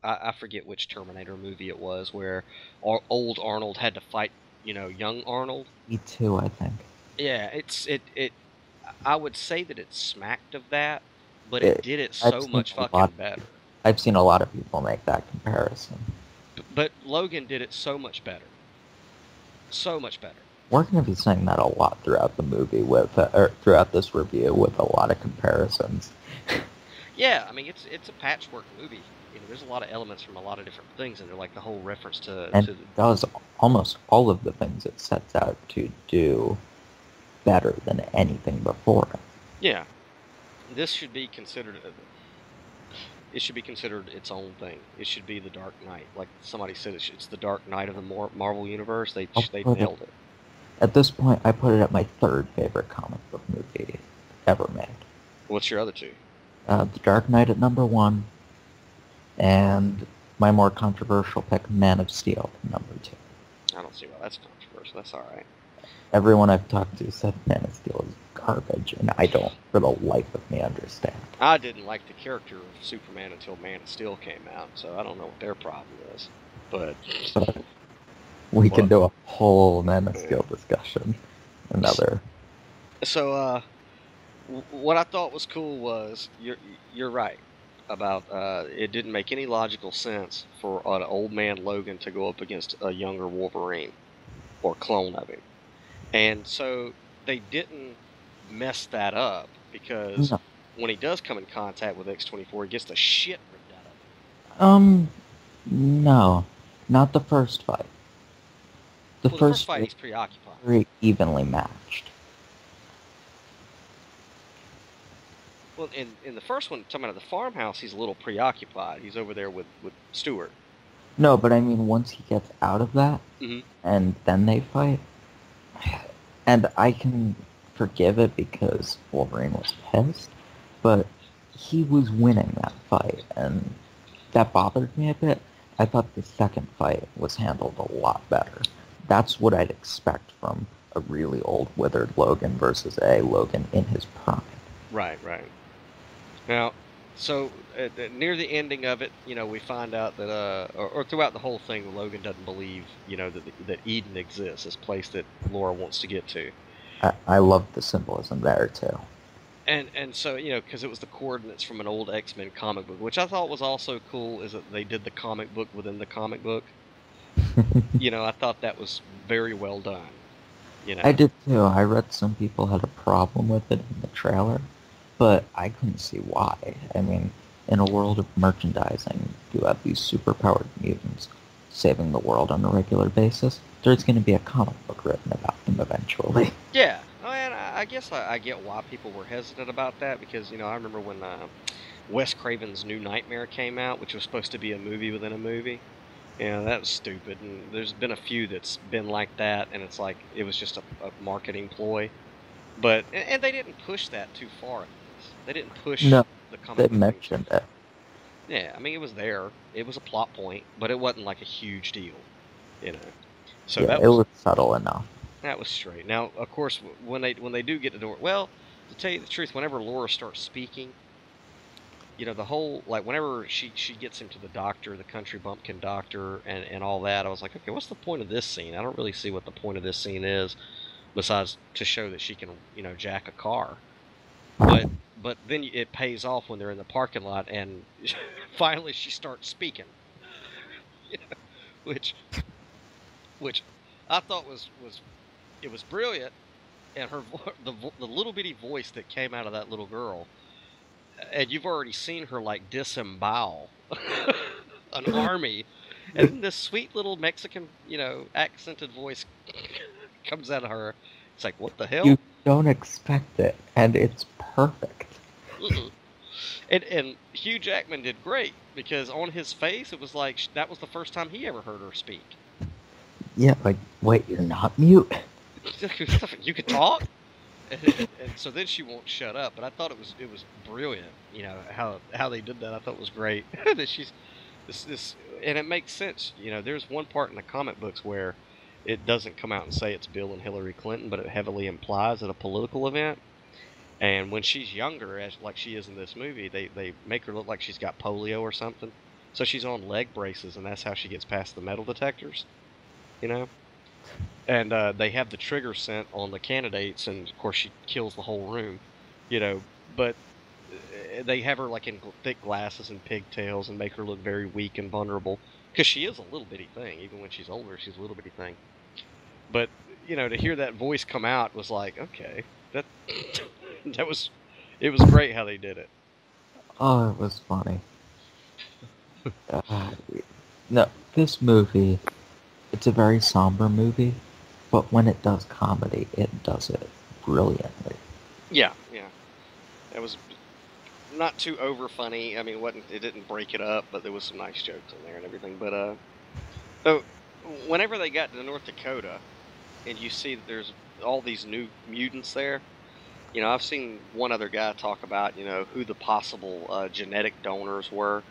I forget which Terminator movie it was where old Arnold had to fight, young Arnold. Me too, I think. Yeah, I would say that it smacked of that, but it It, did it I've so seen much a lot. fucking better. I've seen a lot of people make that comparison. But Logan did it so much better. So much better. We're going to be saying that a lot throughout the movie or throughout this review with a lot of comparisons. Yeah, I mean it's a patchwork movie. There's a lot of elements from a lot of different things, and they're like the whole reference to And to it does almost all of the things it sets out to do better than anything before it. yeah. This should be considered. It should be considered its own thing. It should be the Dark Knight, like somebody said. It's the Dark Knight of the Marvel universe. I'll They put it, nailed it. at this point, I put it at my third favorite comic book movie ever made. What's your other two? The Dark Knight at number one, and my more controversial pick, Man of Steel, at number two. I don't see why that's controversial. That's all right. Everyone I've talked to said Man of Steel is garbage, and I don't, for the life of me, understand. I didn't like the character of Superman until Man of Steel came out, so I don't know what their problem is. But we can do a whole Man of Steel discussion. Another. So, what I thought was cool was you're right about it didn't make any logical sense for an old man Logan to go up against a younger Wolverine or clone of him, and so they didn't mess that up because No. when he does come in contact with X-24, he gets the shit ripped out of him. No, not the first fight. The first fight he's preoccupied. Very evenly matched. Well, in the first one, talking about the farmhouse, he's a little preoccupied. He's over there with Stewart. No, but I mean, once he gets out of that, Mm-hmm. and then they fight, and I can forgive it because Wolverine was pissed, but he was winning that fight, and that bothered me a bit. I thought the second fight was handled a lot better. That's what I'd expect from a really old, withered Logan versus a Logan in his prime. Right. Now, so near the ending of it, we find out that, or throughout the whole thing, Logan doesn't believe, that Eden exists, this place that Laura wants to get to. I love the symbolism there too. And so, because it was the coordinates from an old X-Men comic book, which I thought was also cool, is that they did the comic book within the comic book. I thought that was very well done. I did too. I read some people had a problem with it in the trailer, but I couldn't see why. I mean, in a world of merchandising, you have these superpowered mutants saving the world on a regular basis. There's going to be a comic book written about them eventually. Yeah. And I guess I get why people were hesitant about that, because, I remember when Wes Craven's New Nightmare came out, which was supposed to be a movie within a movie. That was stupid, and there's been a few that's been like that, and it's like, it was just a marketing ploy. But, and they didn't push that too far. They didn't push the comic book. They mentioned it. Yeah, I mean, it was there. It was a plot point, but it wasn't like a huge deal, So yeah, it was subtle enough. That was straight. Now, of course, when they do get to door, well, to tell you the truth, whenever Laura starts speaking, the whole, like, whenever she gets him to the doctor, the country bumpkin doctor, and all that, I was like, okay, what's the point of this scene? I don't really see what the point of this scene is, besides to show that she can, jack a car. But then it pays off when they're in the parking lot, and finally she starts speaking, which I thought was brilliant, and the little bitty voice that came out of that little girl. And you've already seen her, like, disembowel an army, and then this sweet little Mexican, accented voice comes out of her. It's like, what the hell? You don't expect it, and it's perfect. And Hugh Jackman did great, because on his face, it was like, that was the first time he ever heard her speak. Yeah, like, wait, you're not mute? You can talk? And so then she won't shut up. But I thought it was brilliant, how they did that. I thought was great. That she's this, and it makes sense. There's one part in the comic books where it doesn't come out and say it's Bill and Hillary Clinton, but it heavily implies at a political event. And when she's younger, like she is in this movie, they make her look like she's got polio or something. So she's on leg braces, and that's how she gets past the metal detectors. And they have the trigger sent on the candidates, and of course she kills the whole room, But they have her like in thick glasses and pigtails and make her look very weak and vulnerable, because she is a little bitty thing. Even when she's older, she's a little bitty thing. But to hear that voice come out was like, okay, that it was great how they did it. Oh, it was funny. No, this movie, it's a very somber movie, but when it does comedy, it does it brilliantly. Yeah. It was not too over funny. I mean, it didn't break it up, but there was some nice jokes in there and everything. But so whenever they got to North Dakota, and you see that there's all these new mutants there, I've seen one other guy talk about, who the possible genetic donors were,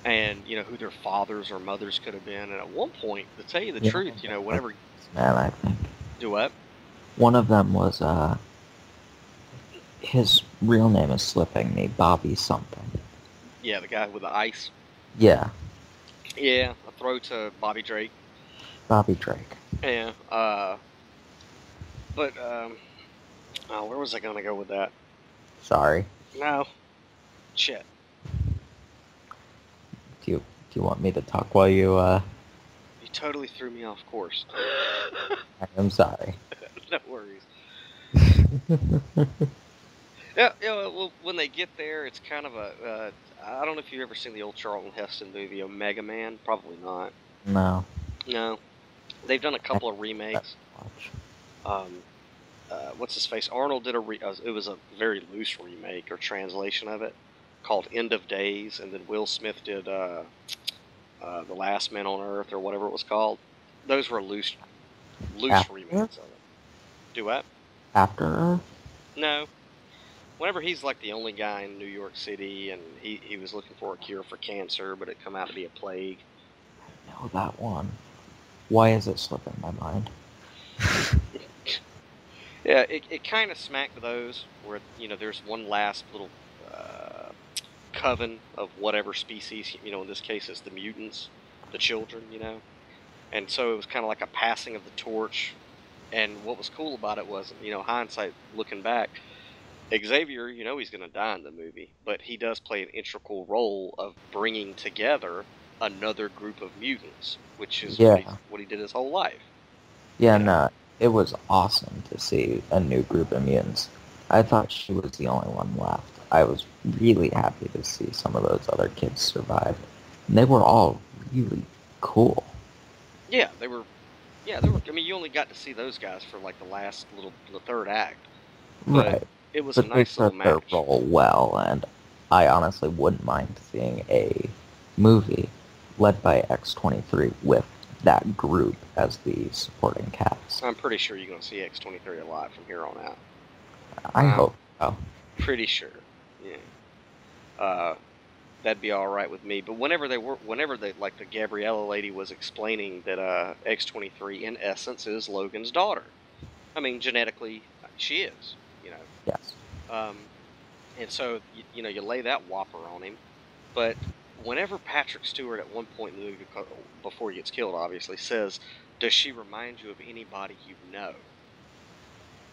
and who their fathers or mothers could have been. And at one point, to tell you the Yeah, truth, whenever man, I think do what? one of them was his real name is slipping me, Bobby something. Yeah, the guy with the ice. Yeah, Yeah, a throw to Bobby Drake. Bobby Drake. Yeah. But oh, where was I gonna go with that? Sorry. No, shit. Do you want me to talk while you You totally threw me off course. I'm sorry. No worries. Yeah, well, when they get there, it's kind of I don't know if you've ever seen the old Charlton Heston movie, Omega Man. Probably not. No. No, they've done a I couple of don't remakes. watch. Um, what's his face? Arnold did it was a very loose remake or translation of it called End of Days, and then Will Smith did The Last Man on Earth or whatever it was called. Those were loose After remakes of it. Do what? After Earth? No. Whenever he's like the only guy in New York City, and he was looking for a cure for cancer, but it come out to be a plague. No, that one. Why is it slipping my mind? Yeah, it kind of smacked those where there's one last little uh, coven of whatever species. In this case, it's the mutants, the children. And so it was kind of like a passing of the torch. And what was cool about it was, hindsight looking back, Xavier, he's going to die in the movie, but he does play an integral role of bringing together another group of mutants, which is Yeah. what he did his whole life. Yeah, You know, no. It was awesome to see a new group of mutants. I thought she was the only one left. I was really happy to see some of those other kids survive. And they were all really cool. yeah, they were. Yeah, they were. I mean, you only got to see those guys for like the third act, but Right. it was a But they nice little served their match. role well, and I honestly wouldn't mind seeing a movie led by X-23 with that group as the supporting cast. I'm pretty sure you're going to see X-23 alive from here on out. I I'm hope so. pretty sure. Yeah. Uh, that'd be all right with me. But whenever they like the Gabriella lady was explaining that X-23 in essence is Logan's daughter. I mean, genetically she is. Yes. Um, and so you lay that whopper on him. But whenever Patrick Stewart at one point in the movie, before he gets killed, obviously says, "Does she remind you of anybody you know?"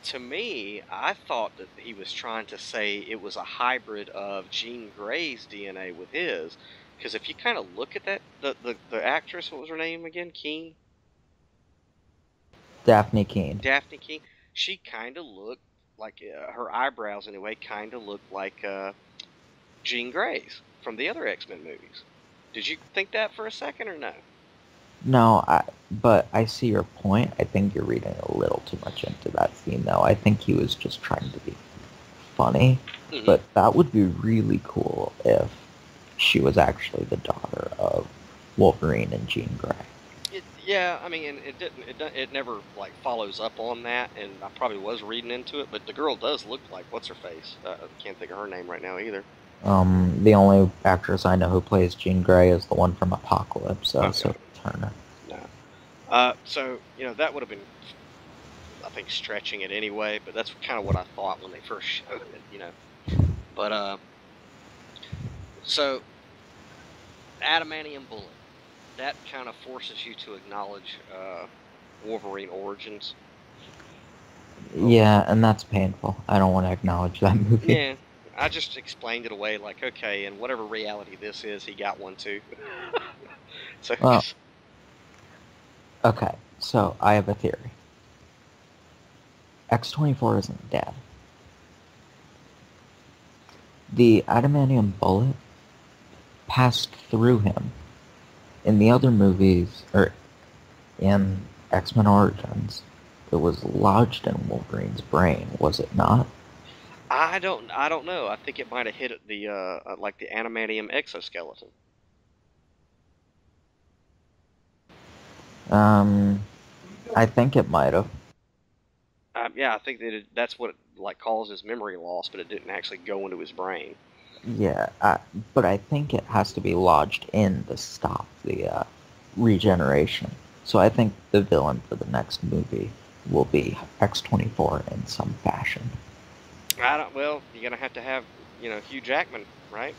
To me, I thought that he was trying to say it was a hybrid of Jean Grey's DNA with his, because if you kind of look at that, the actress, what was her name again? Keene, Daphne Keane. Daphne Keene. She kind of looked like her eyebrows anyway, kind of looked like Jean Grey's from the other X-Men movies. Did you think that for a second or no? No, but I see your point. I think you're reading a little too much into that scene, though. I think he was just trying to be funny. Mm-hmm. But that would be really cool if she was actually the daughter of Wolverine and Jean Grey. Yeah, I mean, and it never like follows up on that, and I probably was reading into it, but the girl does look like what's her face? I can't think of her name right now either. The only actress I know who plays Jean Grey is the one from Apocalypse, Okay, so Turner. no. So that would have been, I think, stretching it anyway, but that's kind of what I thought when they first showed it. But so adamantium bullet, that kind of forces you to acknowledge Wolverine origins. Yeah, and that's painful. I don't want to acknowledge that movie. Yeah, I just explained it away like, okay, in whatever reality this is, he got one too. So, Well, okay, so I have a theory. X-24 isn't dead. The adamantium bullet passed through him. In the other movies, or in X-Men Origins, it was lodged in Wolverine's brain, was it not? I don't know. I think it might have hit the like the adamantium exoskeleton. Um, I think it might have. Yeah, I think that's what like causes memory loss, but it didn't actually go into his brain. Yeah, but I think it has to be lodged in to stop the regeneration. So I think the villain for the next movie will be X-24 in some fashion. I don't. Well, you're gonna have to have Hugh Jackman, right?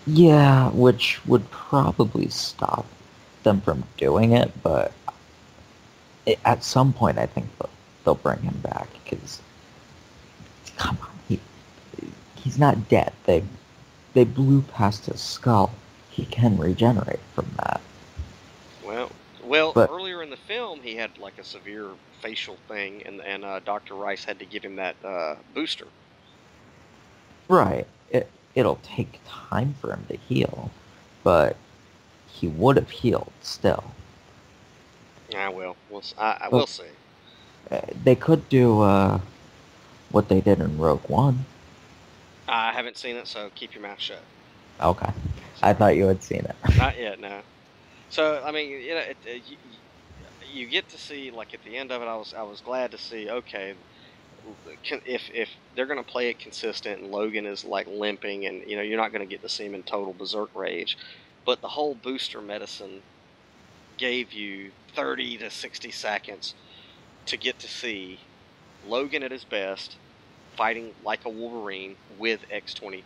Yeah, which would probably stop them from doing it, but at some point I think they'll bring him back because, come on, he's not dead. They blew past his skull. He can regenerate from that. Well, But earlier in the film, he had like a severe facial thing, and Dr. Rice had to give him that booster. right, it'll take time for him to heal, but he would have healed still. I But will see. they could do what they did in Rogue One. I haven't seen it, so keep your mouth shut. Okay, I Sorry, thought you had seen it. not yet. No. So I mean, you get to see like at the end of it, I was glad to see. Okay, if they're gonna play it consistent and Logan is like limping, and you're not gonna get to see him in total berserk rage, but the whole booster medicine gave you 30 to 60 seconds to get to see Logan at his best, fighting like a Wolverine with X-23.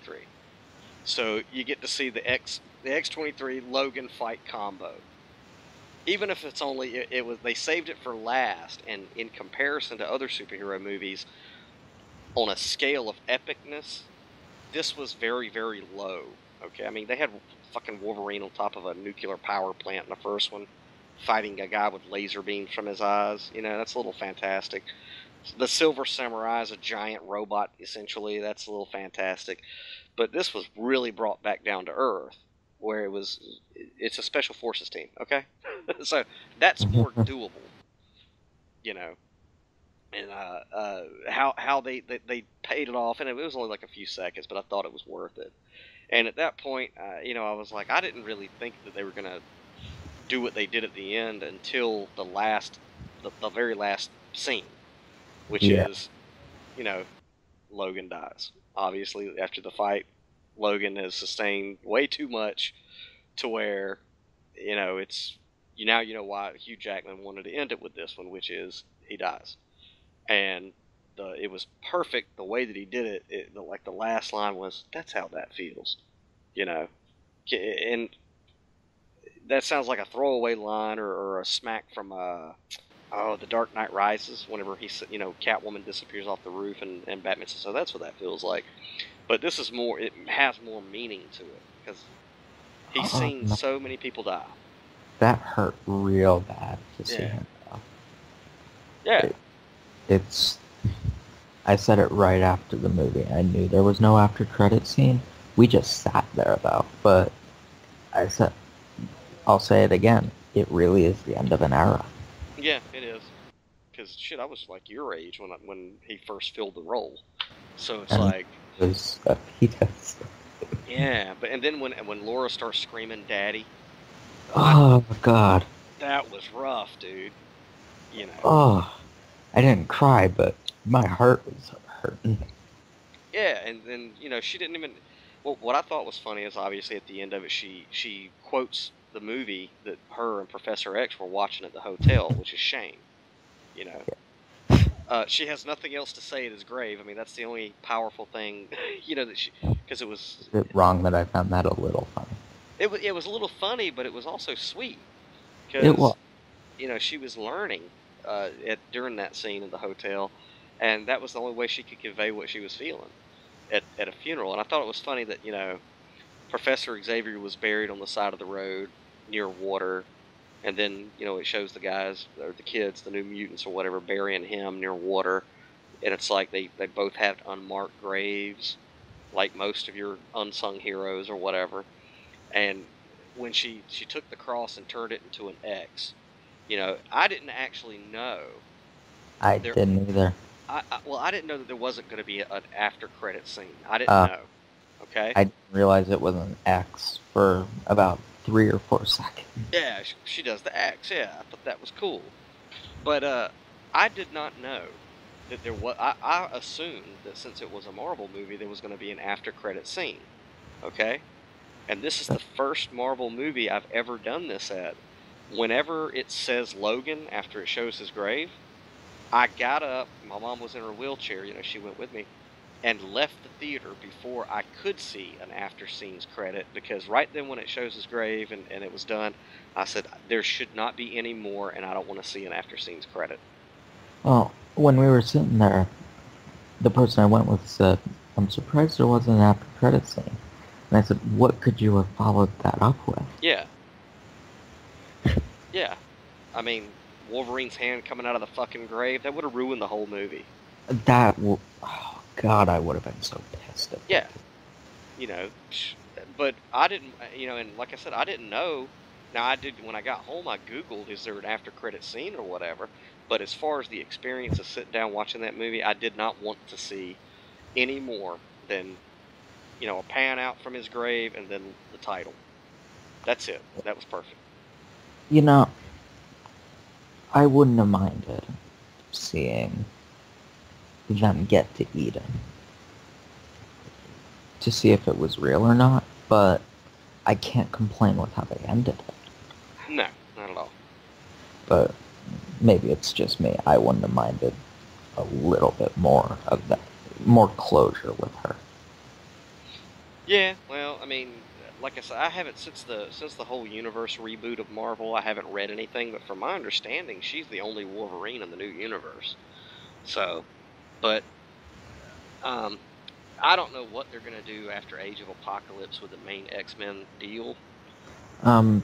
So you get to see the X-23 Logan fight combo. Even if it's only it was they saved it for last, and in comparison to other superhero movies, on a scale of epicness, this was very, very low. Okay, I mean they had fucking Wolverine on top of a nuclear power plant in the first one, fighting a guy with laser beams from his eyes. That's a little fantastic. The Silver Samurai is a giant robot, essentially. That's a little fantastic. But this was really brought back down to earth, where it's a special forces team. Okay, so that's more doable. You know, and how they paid it off, and it was only like a few seconds, but I thought it was worth it. And at that point, I was like, I didn't really think that they were gonna do what they did at the end until the very last scene, which Yeah, is, you know, Logan dies. Obviously, after the fight, Logan has sustained way too much to where, it's now you know why Hugh Jackman wanted to end it with this one, which is he dies, and it was perfect the way that he did it. Like the last line was, "That's how that feels," you know, and that sounds like a throwaway line or a smack from The Dark Knight Rises. Whenever Catwoman disappears off the roof and Batman says, "So that's what that feels like." But this is more. It has more meaning to it because he's seen no, so many people die. that hurt real bad to see Yeah. him go. Yeah. It, it's. I said it right after the movie. I knew there was no after credit scene. We just sat there though. But I said, I'll say it again. It really is the end of an era. Yeah, it is. Because shit, I was like your age when he first filled the role. So it's And like, it was a fetus. yeah. But and then when Laura starts screaming, "Daddy," I Oh God. that was rough, dude. You know. Oh, I didn't cry, but my heart was hurting. Yeah, and then she didn't even. Well, what I thought was funny is obviously at the end of it, she quotes the movie that her and Professor X were watching at the hotel, which is Shane. You know, she has nothing else to say at his grave. I mean, that's the only powerful thing, that she because it was Is it wrong that I found that a little funny? it was a little funny, but it was also sweet It because was. she was learning during that scene in the hotel, and that was the only way she could convey what she was feeling at a funeral. And I thought it was funny that Professor Xavier was buried on the side of the road near water, and then it shows the guys or the kids, the New Mutants or whatever, burying him near water, and it's like they both have unmarked graves, like most of your unsung heroes or whatever. And when she took the cross and turned it into an X, I didn't actually know I there. didn't either. I didn't know that there wasn't going to be an after credit scene. I didn't Uh, know. Okay. I didn't realize it was an X for about 3 or 4 seconds. Yeah, she does the X. Yeah, I thought that was cool. But I did not know that there was. I assumed that since it was a Marvel movie, there was going to be an after credit scene. Okay, and this is the first Marvel movie I've ever done this at. Whenever it says Logan after it shows his grave, I got up. My mom was in her wheelchair. She went with me, and left the theater before I could see an after scenes credit, because right then when it shows his grave and it was done, I said there should not be any more, and I don't want to see an after scenes credit. Well, when we were sitting there, the person I went with said, "I'm surprised there wasn't an after credit scene." And I said, "What could you have followed that up with?" Yeah, yeah. I mean, Wolverine's hand coming out of the fucking grave, that would have ruined the whole movie. Oh God, I would have been so pissed at Yeah, that. you know, but I didn't, and like I said, I didn't know. Now I did when I got home. I Googled, is there an after credit scene or whatever. But as far as the experience of sitting down watching that movie, I did not want to see any more than a pan out from his grave and then the title. That's it. That was perfect. You know, I wouldn't have minded seeing them get to Eden to see if it was real or not, but I can't complain with how they ended it. No, not at all. But maybe it's just me. I wouldn't have minded a little bit more of that, more closure with her. Yeah, well, I mean, like I said, I haven't since the whole universe reboot of Marvel. I haven't read anything, but from my understanding, she's the only Wolverine in the new universe. So, but um, I don't know what they're gonna do after Age of Apocalypse with the main X-Men deal. Um,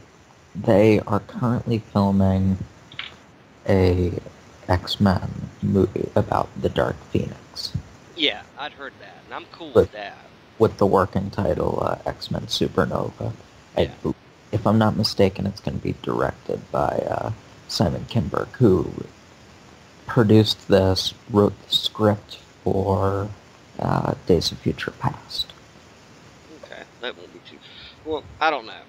they are currently filming a X-Men movie about the Dark Phoenix Yeah, I'd heard that, and I'm cool with with that. with the working title X-Men Supernova. I, Yeah. if I'm not mistaken, it's going to be directed by Simon Kinberg, who produced this, wrote the script for Days of Future Past. Okay, that won't be too. Well, I don't know.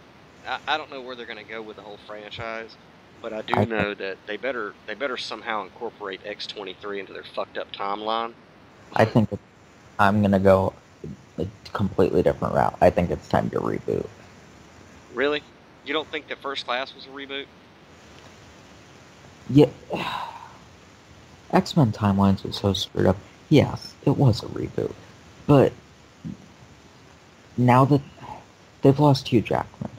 I don't know where they're gonna go with the whole franchise, but I do I think know that they better somehow incorporate X-23 into their fucked up timeline. I think I'm going to go a completely different route. I think it's time to reboot. Really? You don't think that First Class was a reboot? Yeah, X-Men timelines was so screwed up. Yes, it was a reboot, but now that they've lost Hugh Jackman,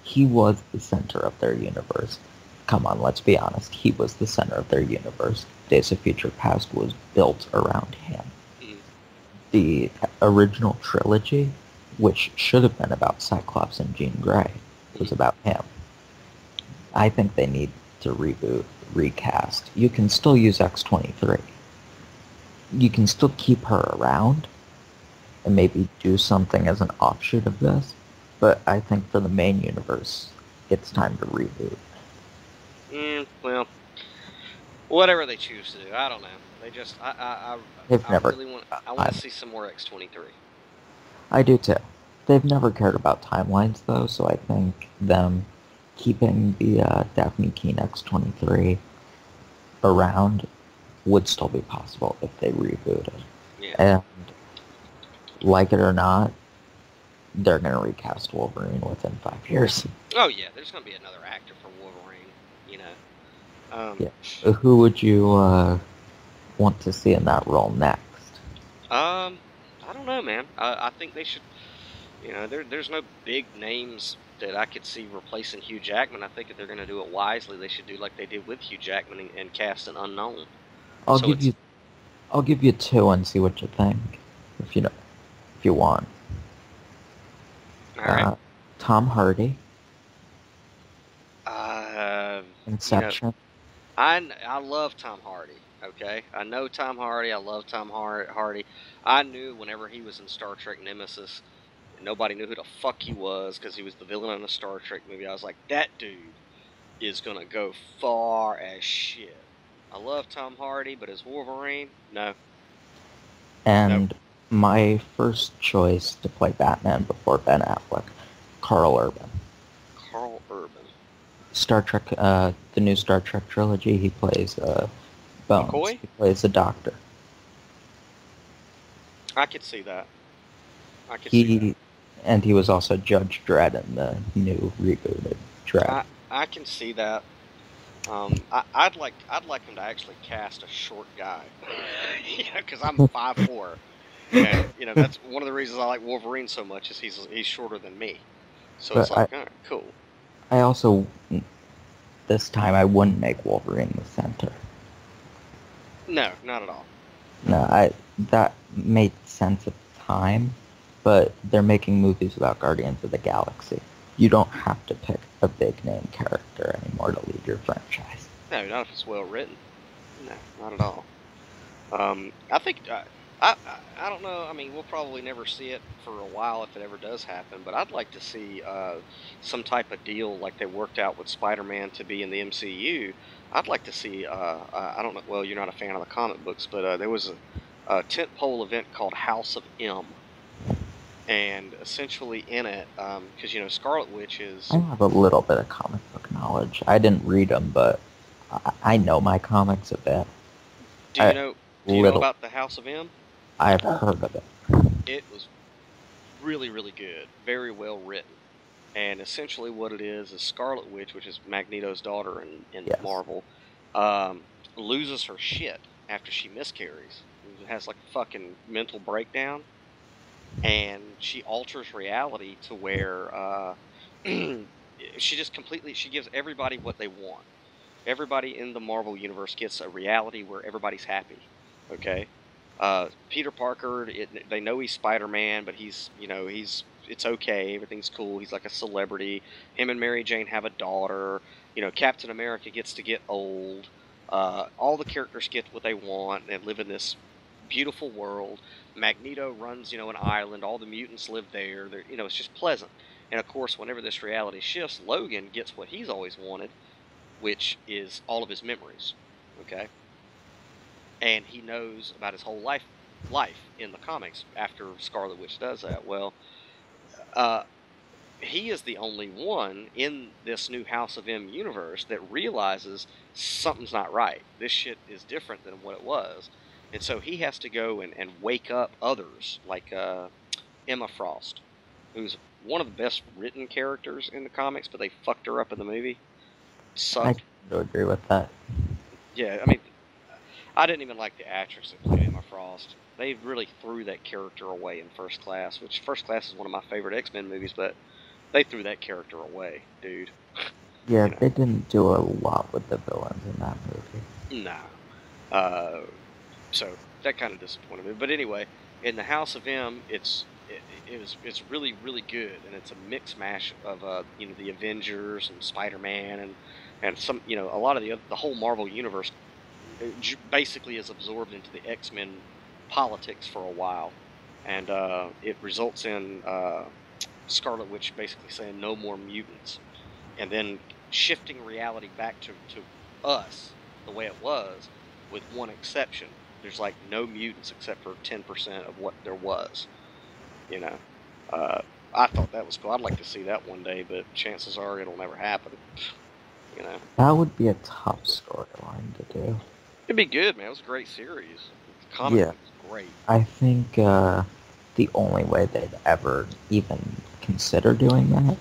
he was the center of their universe. Come on, let's be honest. He was the center of their universe. Days of Future Past was built around him. Mm. The original trilogy, which should have been about Cyclops and Jean Grey, was about him. I think they need to reboot, recast. You can still use X-23. You can still keep her around and maybe do something as an offshoot of this, but I think for the main universe, it's time to reboot. Well, whatever they choose to do, I don't know. They just, They've I never. really want, I want to see some more X-23. I do too. They've never cared about timelines though, so I think them keeping the Daphne Keene X-23 around would still be possible if they rebooted. Yeah. And like it or not, they're going to recast Wolverine within 5 years. Oh yeah, there's gonna be another actor for Wolverine. Yeah. Who would you want to see in that role next? I don't know, man. I think they should. There's no big names that I could see replacing Hugh Jackman. I think if they're going to do it wisely, they should do like they did with Hugh Jackman and cast an unknown. I'll So give it's you I'll give you two and see what you think, if you know, if you want. all right. Tom Hardy, You know, Inception. I love Tom Hardy. Okay, I know Tom Hardy. I love Tom Hardy. I knew whenever he was in Star Trek Nemesis, nobody knew who the fuck he was because he was the villain in a Star Trek movie. I was like, that dude is gonna go far as shit. I love Tom Hardy, but as Wolverine, no, nope. And my first choice to play Batman before Ben Affleck, Carl Urban. Carl Urban. Star Trek, the new Star Trek trilogy, he plays Bones. McCoy? He plays a doctor. I could see that. I could see that. He and he was also Judge Dredd in the new rebooted Dredd. I can see that. I'd like him to actually cast a short guy, because I'm 5'4", and that's one of the reasons I like Wolverine so much is he's shorter than me, so But it's like, all right, cool. I also this time I wouldn't make Wolverine the center. No, not at all. No, that made sense at the time, but they're making movies about Guardians of the Galaxy. You don't have to pick a big name character anymore to lead your franchise. No, not if it's well written. No, not at all. I think I don't know. I mean, we'll probably never see it for a while if it ever does happen. But I'd like to see some type of deal like they worked out with Spider-Man to be in the MCU. I'd like to see. I don't know. Well, you're not a fan of the comic books, but there was a tentpole event called House of M. And essentially in it, because Scarlet Witch is. I have a little bit of comic book knowledge. I didn't read them, but I know my comics a bit. Do you know about the House of M? I've heard of it. It was really, really good, very well written, and essentially what it is Scarlet Witch, which is Magneto's daughter in Yes. Marvel, loses her shit after she miscarries. Has like a fucking mental breakdown. And she alters reality to where she just completely she gives everybody what they want. Everybody in the Marvel universe gets a reality where everybody's happy. Okay, Peter Parker. They know he's Spider-Man, but he's it's okay. Everything's cool. He's like a celebrity. Him and Mary Jane have a daughter. Captain America gets to get old. All the characters get what they want and live in this beautiful world. Magneto runs, an island. All the mutants live there. It's just pleasant. And of course, whenever this reality shifts, Logan gets what he's always wanted, which is all of his memories. Okay, and he knows about his whole life in the comics after Scarlet Witch does that. Well, he is the only one in this new House of M universe that realizes something's not right. This shit is different than what it was. And so he has to go and wake up others, like Emma Frost, who's one of the best written characters in the comics, but they fucked her up in the movie. Sucked. I can agree with that. Yeah, I mean, I didn't even like the actress that played Emma Frost. They really threw that character away in First Class, which First Class is one of my favorite X-Men movies, but they threw that character away, dude. Yeah, they didn't do a lot with the villains in that movie. Nah. So that kind of disappointed me. But anyway, in the House of M, it's really, really good, and it's a mix mash of the Avengers and Spider-Man and some a lot of the whole Marvel universe basically is absorbed into the X-Men politics for a while, and it results in Scarlet Witch basically saying no more mutants, and then shifting reality back to us the way it was, with one exception. There's like no mutants except for 10% of what there was. I thought that was cool. I'd like to see that one day, but chances are it'll never happen. That would be a tough storyline to do. It'd be good, man. It was a great series. The comic was great. I think the only way they'd ever even consider doing that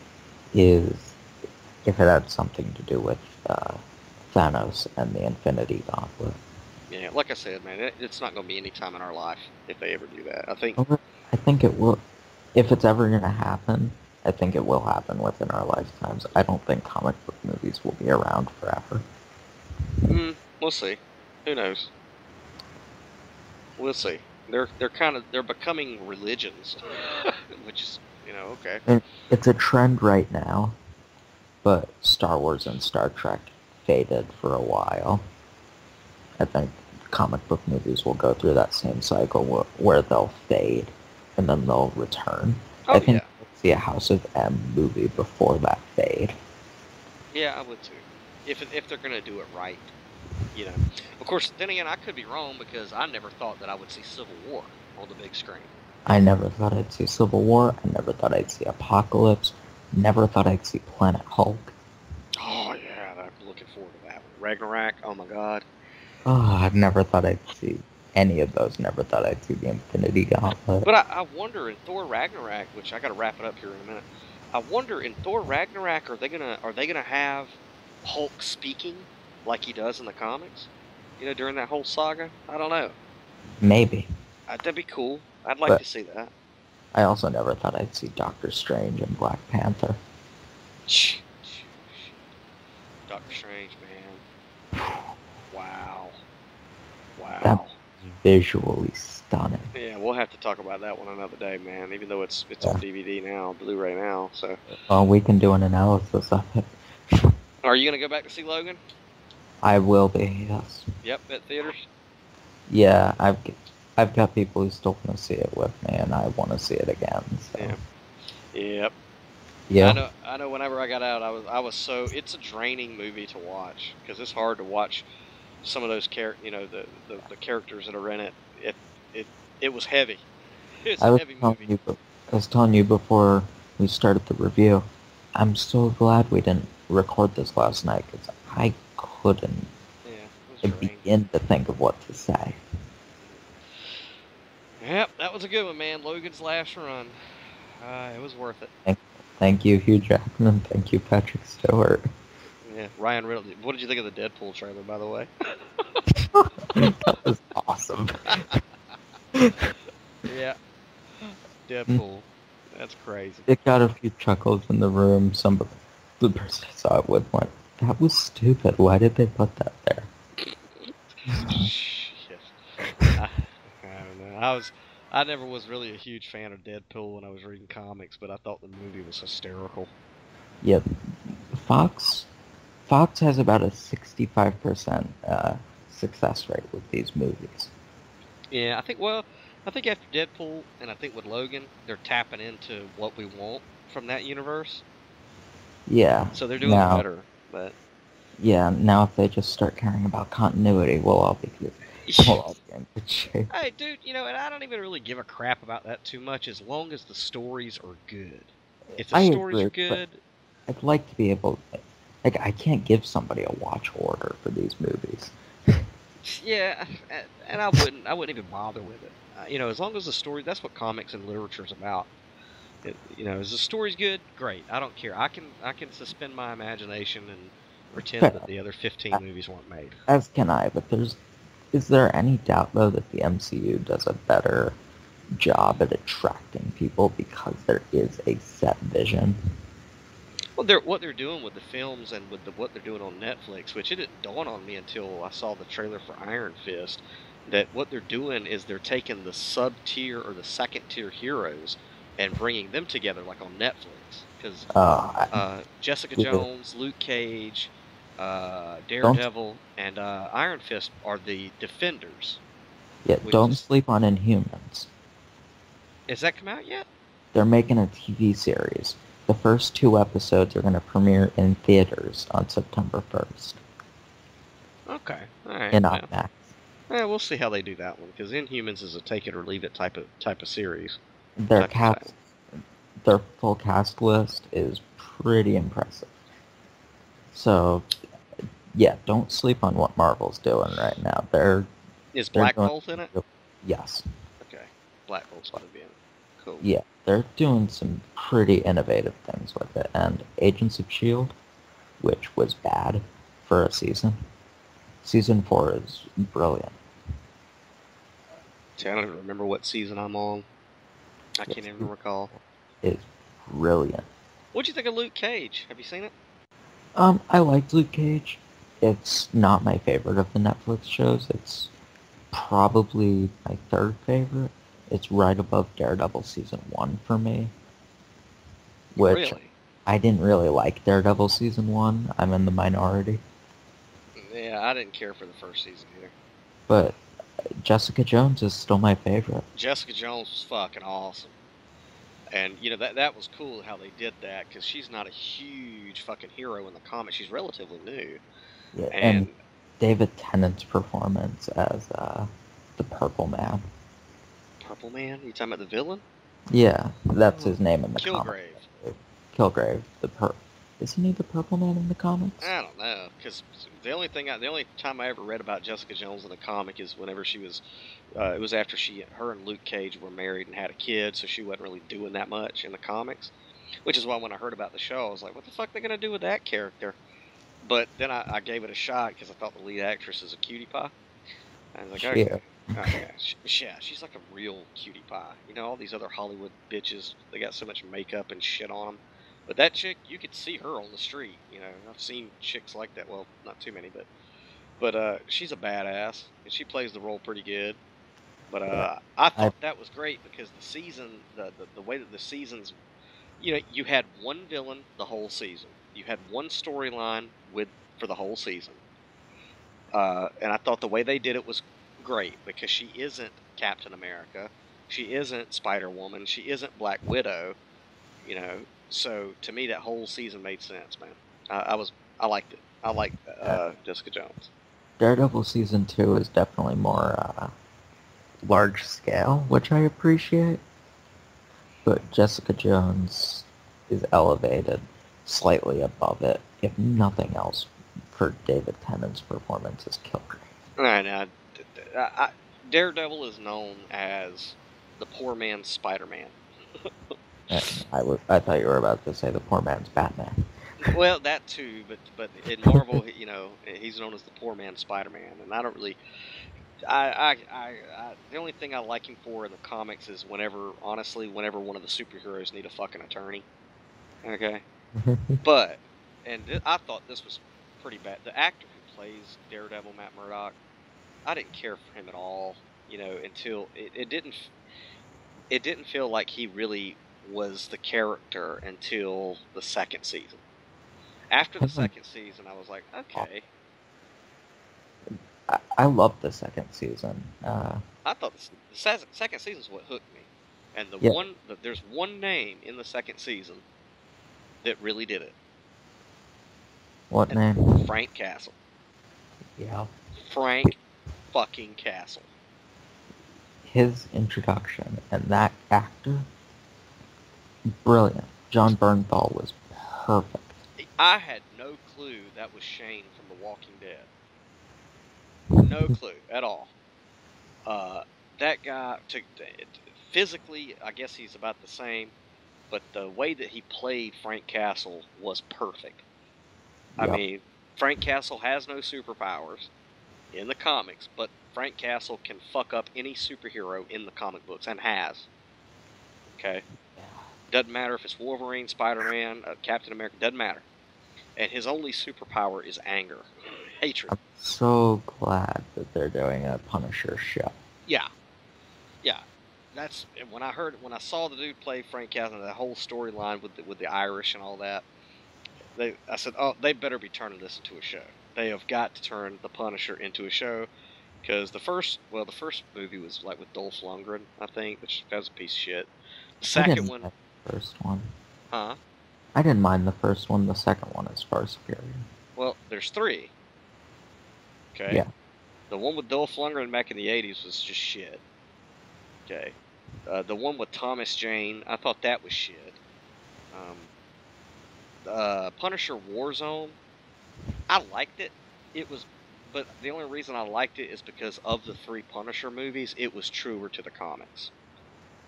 is if it had something to do with Thanos and the Infinity Gauntlet. Yeah, like I said, man, it's not going to be any time in our life if they ever do that. I think it will. If it's ever going to happen, I think it will happen within our lifetimes. I don't think comic book movies will be around forever. We'll see. Who knows? We'll see. They're becoming religions, which is okay. And it's a trend right now, but Star Wars and Star Trek faded for a while. I think comic book movies will go through that same cycle where they'll fade and then they'll return. I think we'll see a House of M movie before that fade. Yeah, I would too. If they're going to do it right, Of course, then again, I could be wrong because I never thought that I would see Civil War on the big screen. I never thought I'd see Civil War. I never thought I'd see Apocalypse. Never thought I'd see Planet Hulk. Oh, yeah, I'm looking forward to that one. Ragnarok, oh my god. I never thought I'd see any of those. Never thought I'd see the Infinity Gauntlet. But I wonder in Thor Ragnarok, which I got to wrap it up here in a minute. I wonder in Thor Ragnarok, are they gonna have Hulk speaking like he does in the comics? During that whole saga. I don't know. Maybe. That'd be cool. I'd like But to see that. I also never thought I'd see Doctor Strange and Black Panther. Doctor Strange, man. Wow. That was visually stunning. Yeah, we'll have to talk about that one another day, man. Even though it's on DVD now, Blu-ray now. So. Well, we can do an analysis of it. Are you gonna go back to see Logan? I will be. Yes. Yep, at theaters. Yeah, I've got people who still want to see it with me, and I want to see it again. So. Yeah. Yep. Yeah. I know. Whenever I got out, I was so. It's a draining movie to watch because it's hard to watch some of those the characters that are in it. It was heavy. It's a heavy movie. I was telling you before we started the review. I'm so glad we didn't record this last night because I couldn't begin to think of what to say. Yep, that was a good one, man. Logan's last run. It was worth it. Thank you, Hugh Jackman. Thank you, Patrick Stewart. Yeah, Ryan Reynolds. What did you think of the Deadpool trailer, by the way? That was awesome. Yeah. Deadpool. That's crazy. It got a few chuckles in the room. The person I saw it with went, "That was stupid. Why did they put that there?" Shit. I don't know. I never was really a huge fan of Deadpool when I was reading comics, but I thought the movie was hysterical. Yeah, Fox has about a 65% success rate with these movies. Yeah, I think after Deadpool and I think with Logan, they're tapping into what we want from that universe. Yeah. So they're doing better, but yeah, now if they just start caring about continuity, we'll all be good. We'll all be in good shape. Hey, dude, and I don't even really give a crap about that too much as long as the stories are good. If the stories are good, I'd like to be able, I can't give somebody a watch order for these movies. Yeah, and I wouldn't even bother with it. As long as the story, that's what comics and literature is about. Is the story's good? Great. I don't care. I can suspend my imagination and pretend that the other 15 movies weren't made. As can I, but is there any doubt though that the MCU does a better job at attracting people because there is a set vision? Well, what they're doing with the films and with what they're doing on Netflix, which it didn't dawn on me until I saw the trailer for Iron Fist, that what they're doing is they're taking the sub-tier or the second-tier heroes and bringing them together, like on Netflix. Because Jessica Jones, Luke Cage, Daredevil, and Iron Fist are the Defenders. Yeah, don't sleep on Inhumans. Has that come out yet? They're making a TV series. The first 2 episodes are going to premiere in theaters on September 1st. Okay, all right. In IMAX. Yeah, we'll see how they do that one, because Inhumans is a take it or leave it type of series. Their full cast list is pretty impressive. So, yeah, don't sleep on what Marvel's doing right now. Is Black Bolt in it? Yes. Okay, Black Bolt's going to be in it. Cool. Yeah, they're doing some pretty innovative things with it. And Agents of S.H.I.E.L.D., which was bad for a season. Season 4 is brilliant. See, I don't even remember what season I'm on. I can't even recall. It's brilliant. What'd you think of Luke Cage? Have you seen it? I liked Luke Cage. It's not my favorite of the Netflix shows. It's probably my 3rd favorite. It's right above Daredevil Season 1 for me. Which, really? I didn't really like Daredevil Season 1. I'm in the minority. Yeah, I didn't care for the first season either. But Jessica Jones is still my favorite. Jessica Jones was fucking awesome. And, that was cool how they did that, because she's not a huge fucking hero in the comics. She's relatively new. Yeah, and David Tennant's performance as the Purple Man. Purple Man? You talking about the villain? Yeah, that's his name in the comic. Kilgrave. Kilgrave. Isn't he the Purple Man in the comics? I don't know, because the only time I ever read about Jessica Jones in the comic is whenever she was, it was after her and Luke Cage were married and had a kid, so she wasn't really doing that much in the comics. Which is why when I heard about the show, I was like, what the fuck are they gonna do with that character? But then I gave it a shot because I thought the lead actress is a cutie pie. I was like, She is. okay. Oh, yeah, yeah, she's like a real cutie pie. You know, all these other Hollywood bitches, they got so much makeup and shit on them. But that chick, you could see her on the street. You know, I've seen chicks like that. Well, not too many, but she's a badass and she plays the role pretty good. But Yeah. I I thought that was great because the season, the way that the seasons, you know, you had one villain the whole season. You had one storyline for the whole season. And I thought the way they did it was great because she isn't Captain America, she isn't Spider Woman, she isn't Black Widow. You know, so to me that whole season made sense, man. I liked it. I liked Jessica Jones. Daredevil season 2 is definitely more large scale, which I appreciate. But Jessica Jones is elevated slightly above it, if nothing else, for David Tennant's performance as Killgrave. Right now, Daredevil is known as the poor man's Spider-Man. I thought you were about to say the poor man's Batman. Well, that too, but in Marvel, you know, he's known as the poor man's Spider-Man, and I don't really. The only thing I like him for in the comics is honestly, whenever one of the superheroes need a fucking attorney. Okay, but I thought this was pretty bad. The actor who plays Daredevil, Matt Murdock, I didn't care for him at all. You know, until it didn't feel like he really was the character until the second season. After the second season, I was like, okay. I love the second season. I thought the second season is what hooked me, and there's one name in the second season that really did it. What name? Frank Castle. Yeah. Frank fucking Castle. His introduction and that actor, brilliant. John Bernthal was perfect. I had no clue that was Shane from The Walking Dead. No clue at all. That guy, physically, I guess he's about the same, but the way that he played Frank Castle was perfect. Yep. I mean, Frank Castle has no superpowers in the comics, but Frank Castle can fuck up any superhero in the comic books, and has. Okay? Doesn't matter if it's Wolverine, Spider-Man, Captain America, doesn't matter. And his only superpower is anger. Hatred. I'm so glad that they're doing a Punisher show. Yeah. Yeah. That's when I saw the dude play Frank Castle, that whole storyline with the Irish and all that. I said, oh, they better be turning this into a show. They have got to turn the Punisher into a show, because the first movie was like with Dolph Lundgren, I think, which was a piece of shit. The second one, the first one. Huh? I didn't mind the first one. The second one is far superior. Well, there's three. Okay. Yeah. The one with Dolph Lundgren back in the '80s was just shit. Okay. The one with Thomas Jane, I thought that was shit. Punisher Warzone, I liked it. But the only reason I liked it is because of the three Punisher movies, it was truer to the comics.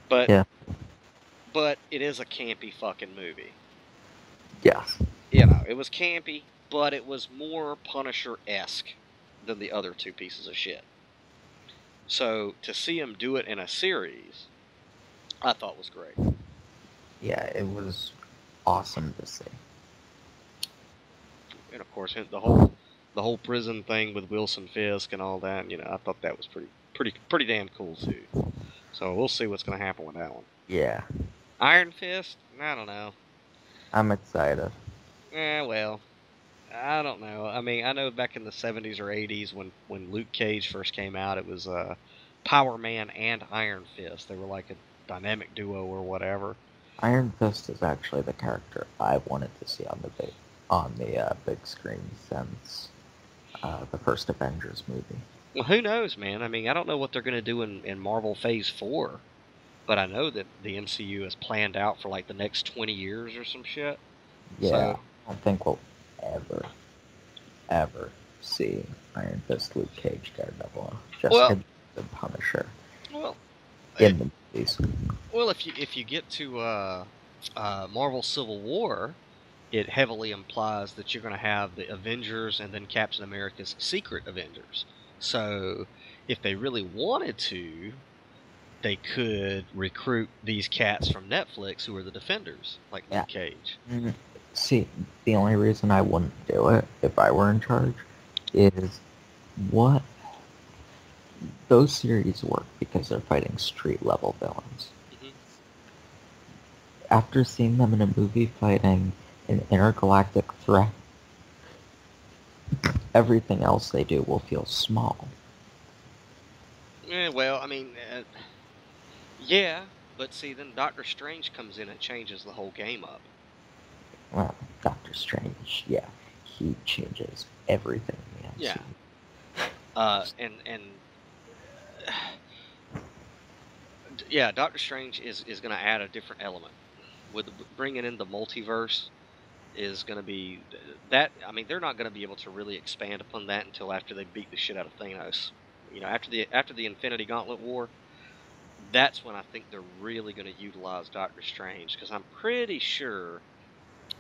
But it is a campy fucking movie. Yes. You know, it was campy, but it was more Punisher-esque than the other two pieces of shit. So to see him do it in a series, I thought was great. Yeah, it was awesome to see. And of course, the whole prison thing with Wilson Fisk and all that, you know, I thought that was pretty damn cool too. So we'll see what's going to happen with that one. Yeah. Iron Fist? I don't know. I'm excited. Well, I don't know. I mean, I know back in the 70s or 80s when Luke Cage first came out, it was Power Man and Iron Fist. They were like a dynamic duo or whatever. Iron Fist is actually the character I wanted to see on the big screen since the first Avengers movie. Well, who knows, man? I mean, I don't know what they're going to do in Marvel Phase 4, but I know that the MCU is planned out for like the next 20 years or some shit. Yeah. So don't think we'll ever, ever see Iron Fist, Luke Cage, Daredevil, Jessica Well, Jones, and Punisher well, in the movies. well. If you get to Marvel Civil War, it heavily implies that you're going to have the Avengers and then Captain America's secret Avengers. So, if they really wanted to, they could recruit these cats from Netflix who are the Defenders, like Yeah. Luke Cage. See, the only reason I wouldn't do it if I were in charge is what those series work because they're fighting street level villains. Mm-hmm. After seeing them in a movie fighting an intergalactic threat, everything else they do will feel small. Well, I mean, yeah, but see, then Doctor Strange comes in and changes the whole game up. Well, Doctor Strange, yeah, he changes everything in the MCU. Yeah. And yeah, Doctor Strange is going to add a different element. With bringing in the multiverse is going to be that. I mean, they're not going to be able to really expand upon that until after they beat the shit out of Thanos. You know, after the Infinity Gauntlet War, that's when I think they're really going to utilize Doctor Strange, because I'm pretty sure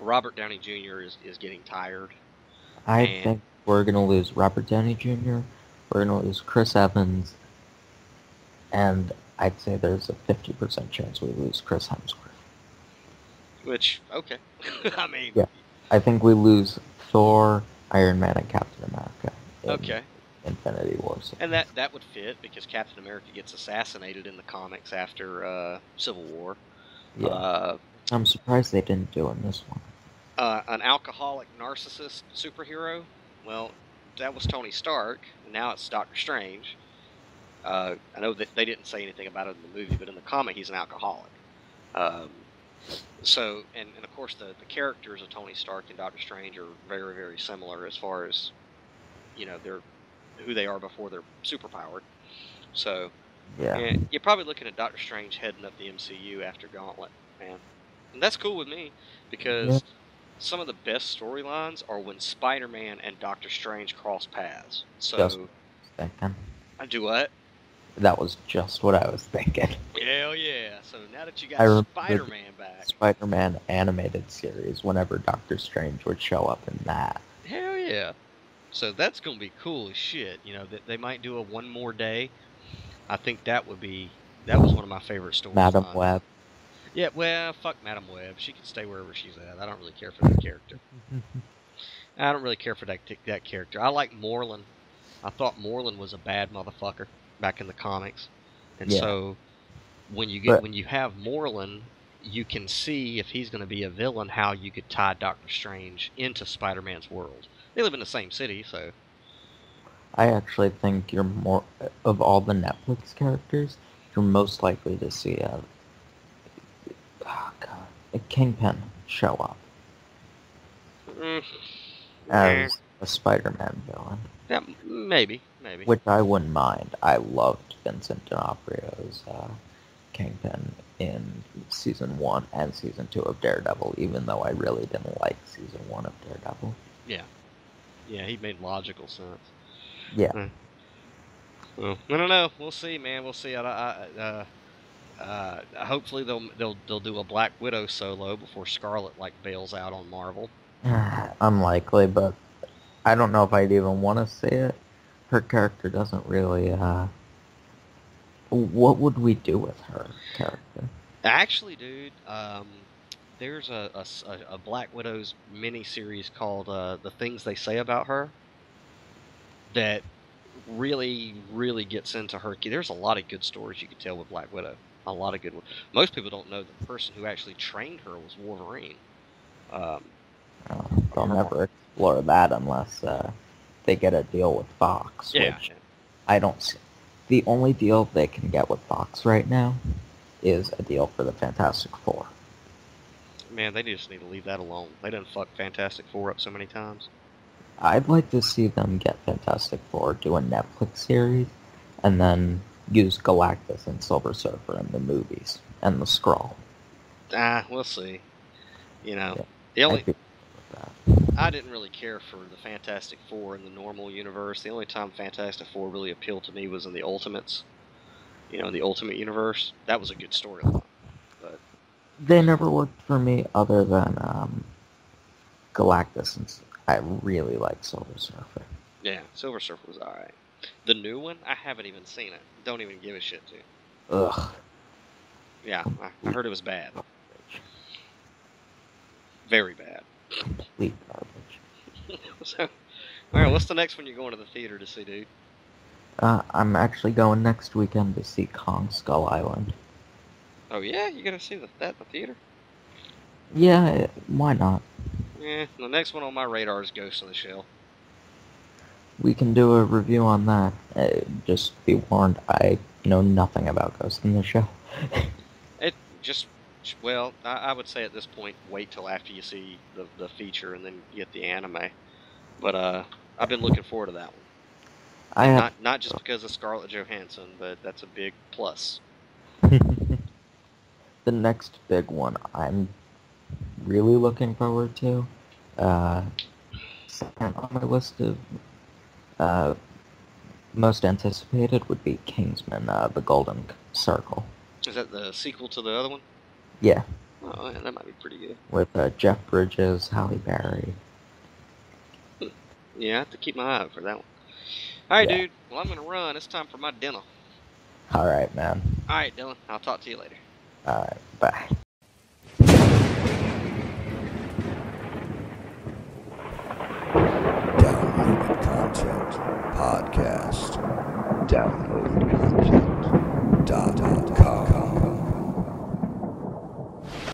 Robert Downey Jr. is getting tired. I think we're going to lose Robert Downey Jr., we're going to lose Chris Evans, and I'd say there's a 50% chance we lose Chris Hemsworth. Which, okay. I mean... Yeah. I think we lose Thor, Iron Man, and Captain America. Okay. Infinity War. And that would fit, because Captain America gets assassinated in the comics after Civil War. Yeah. I'm surprised they didn't do it in this one. An alcoholic narcissist superhero? Well, that was Tony Stark, and now it's Doctor Strange. I know that they didn't say anything about it in the movie, but in the comic, he's an alcoholic. So, and of course, the characters of Tony Stark and Doctor Strange are very, very similar as far as, you know, who they are before they're superpowered. So, yeah, you're probably looking at Doctor Strange heading up the MCU after Gauntlet, man. And that's cool with me, because some of the best storylines are when Spider-Man and Doctor Strange cross paths. So, I do what? That was just what I was thinking. Hell yeah. So now that you got Spider-Man back. Spider-Man animated series, whenever Doctor Strange would show up in that. Hell yeah. So that's going to be cool as shit. You know, they might do a One More Day. I think that was one of my favorite stories. Madam Web. Yeah, well, fuck Madam Web. She can stay wherever she's at. I don't really care for that character. I don't really care for that character. I like Moreland. I thought Moreland was a bad motherfucker back in the comics, and so when you have Moreland, you can see if he's going to be a villain, how you could tie Doctor Strange into Spider-Man's world. They live in the same city, so. I actually think you're more of all the Netflix characters, you're most likely to see a Kingpin show up as a Spider-Man villain. Yeah, maybe. Which I wouldn't mind. I loved Vincent D'Onofrio's Kingpin in Season 1 and Season 2 of Daredevil, even though I really didn't like Season 1 of Daredevil. Yeah, he made logical sense. Yeah. Well, I don't know. We'll see, man. We'll see. Hopefully they'll do a Black Widow solo before Scarlet bails out on Marvel. Unlikely, but I don't know if I'd even want to see it. Her character doesn't really, what would we do with her character? Actually, dude, there's a Black Widow's mini-series called The Things They Say About Her that really, really gets into her. There's a lot of good stories you could tell with Black Widow. A lot of good ones. Most people don't know the person who actually trained her was Wolverine. They'll never explore that unless they get a deal with Fox. Yeah. Which I don't see. The only deal they can get with Fox right now is a deal for the Fantastic Four. Man, they just need to leave that alone. They done fucked Fantastic Four up so many times. I'd like to see them get Fantastic Four, do a Netflix series, and then use Galactus and Silver Surfer in the movies, and the Skrull. We'll see. You know, the only... that. I didn't really care for the Fantastic Four in the normal universe. The only time Fantastic Four really appealed to me was in the Ultimates. In the Ultimate Universe. That was a good storyline. But They never worked for me other than Galactus, and I really like Silver Surfer. yeah, Silver Surfer was alright. The new one, I haven't even seen it. Don't even give a shit to. Ugh. Yeah, I heard it was bad. Very bad. Complete garbage. So, alright, what's the next one you're going to the theater to see, dude? I'm actually going next weekend to see Kong Skull Island. Oh yeah, you gotta see that in the theater? Yeah, why not? Yeah, the next one on my radar is Ghost in the Shell. We can do a review on that. Just be warned, I know nothing about Ghost in the Shell. It just, well, I would say at this point, wait till after you see the feature and then get the anime. But I've been looking forward to that one. Not just because of Scarlett Johansson, but that's a big plus. The next big one I'm really looking forward to, second on my list of most anticipated would be Kingsman, The Golden Circle. Is that the sequel to the other one? Yeah. Oh, yeah, that might be pretty good. With Jeff Bridges, Halle Berry. Yeah, I have to keep my eye out for that one. Alright, Yeah. dude. Well, I'm going to run. It's time for my dinner. Alright, man. Alright, Dylan. I'll talk to you later. Alright, bye. Downloaded content podcast. Downloaded content.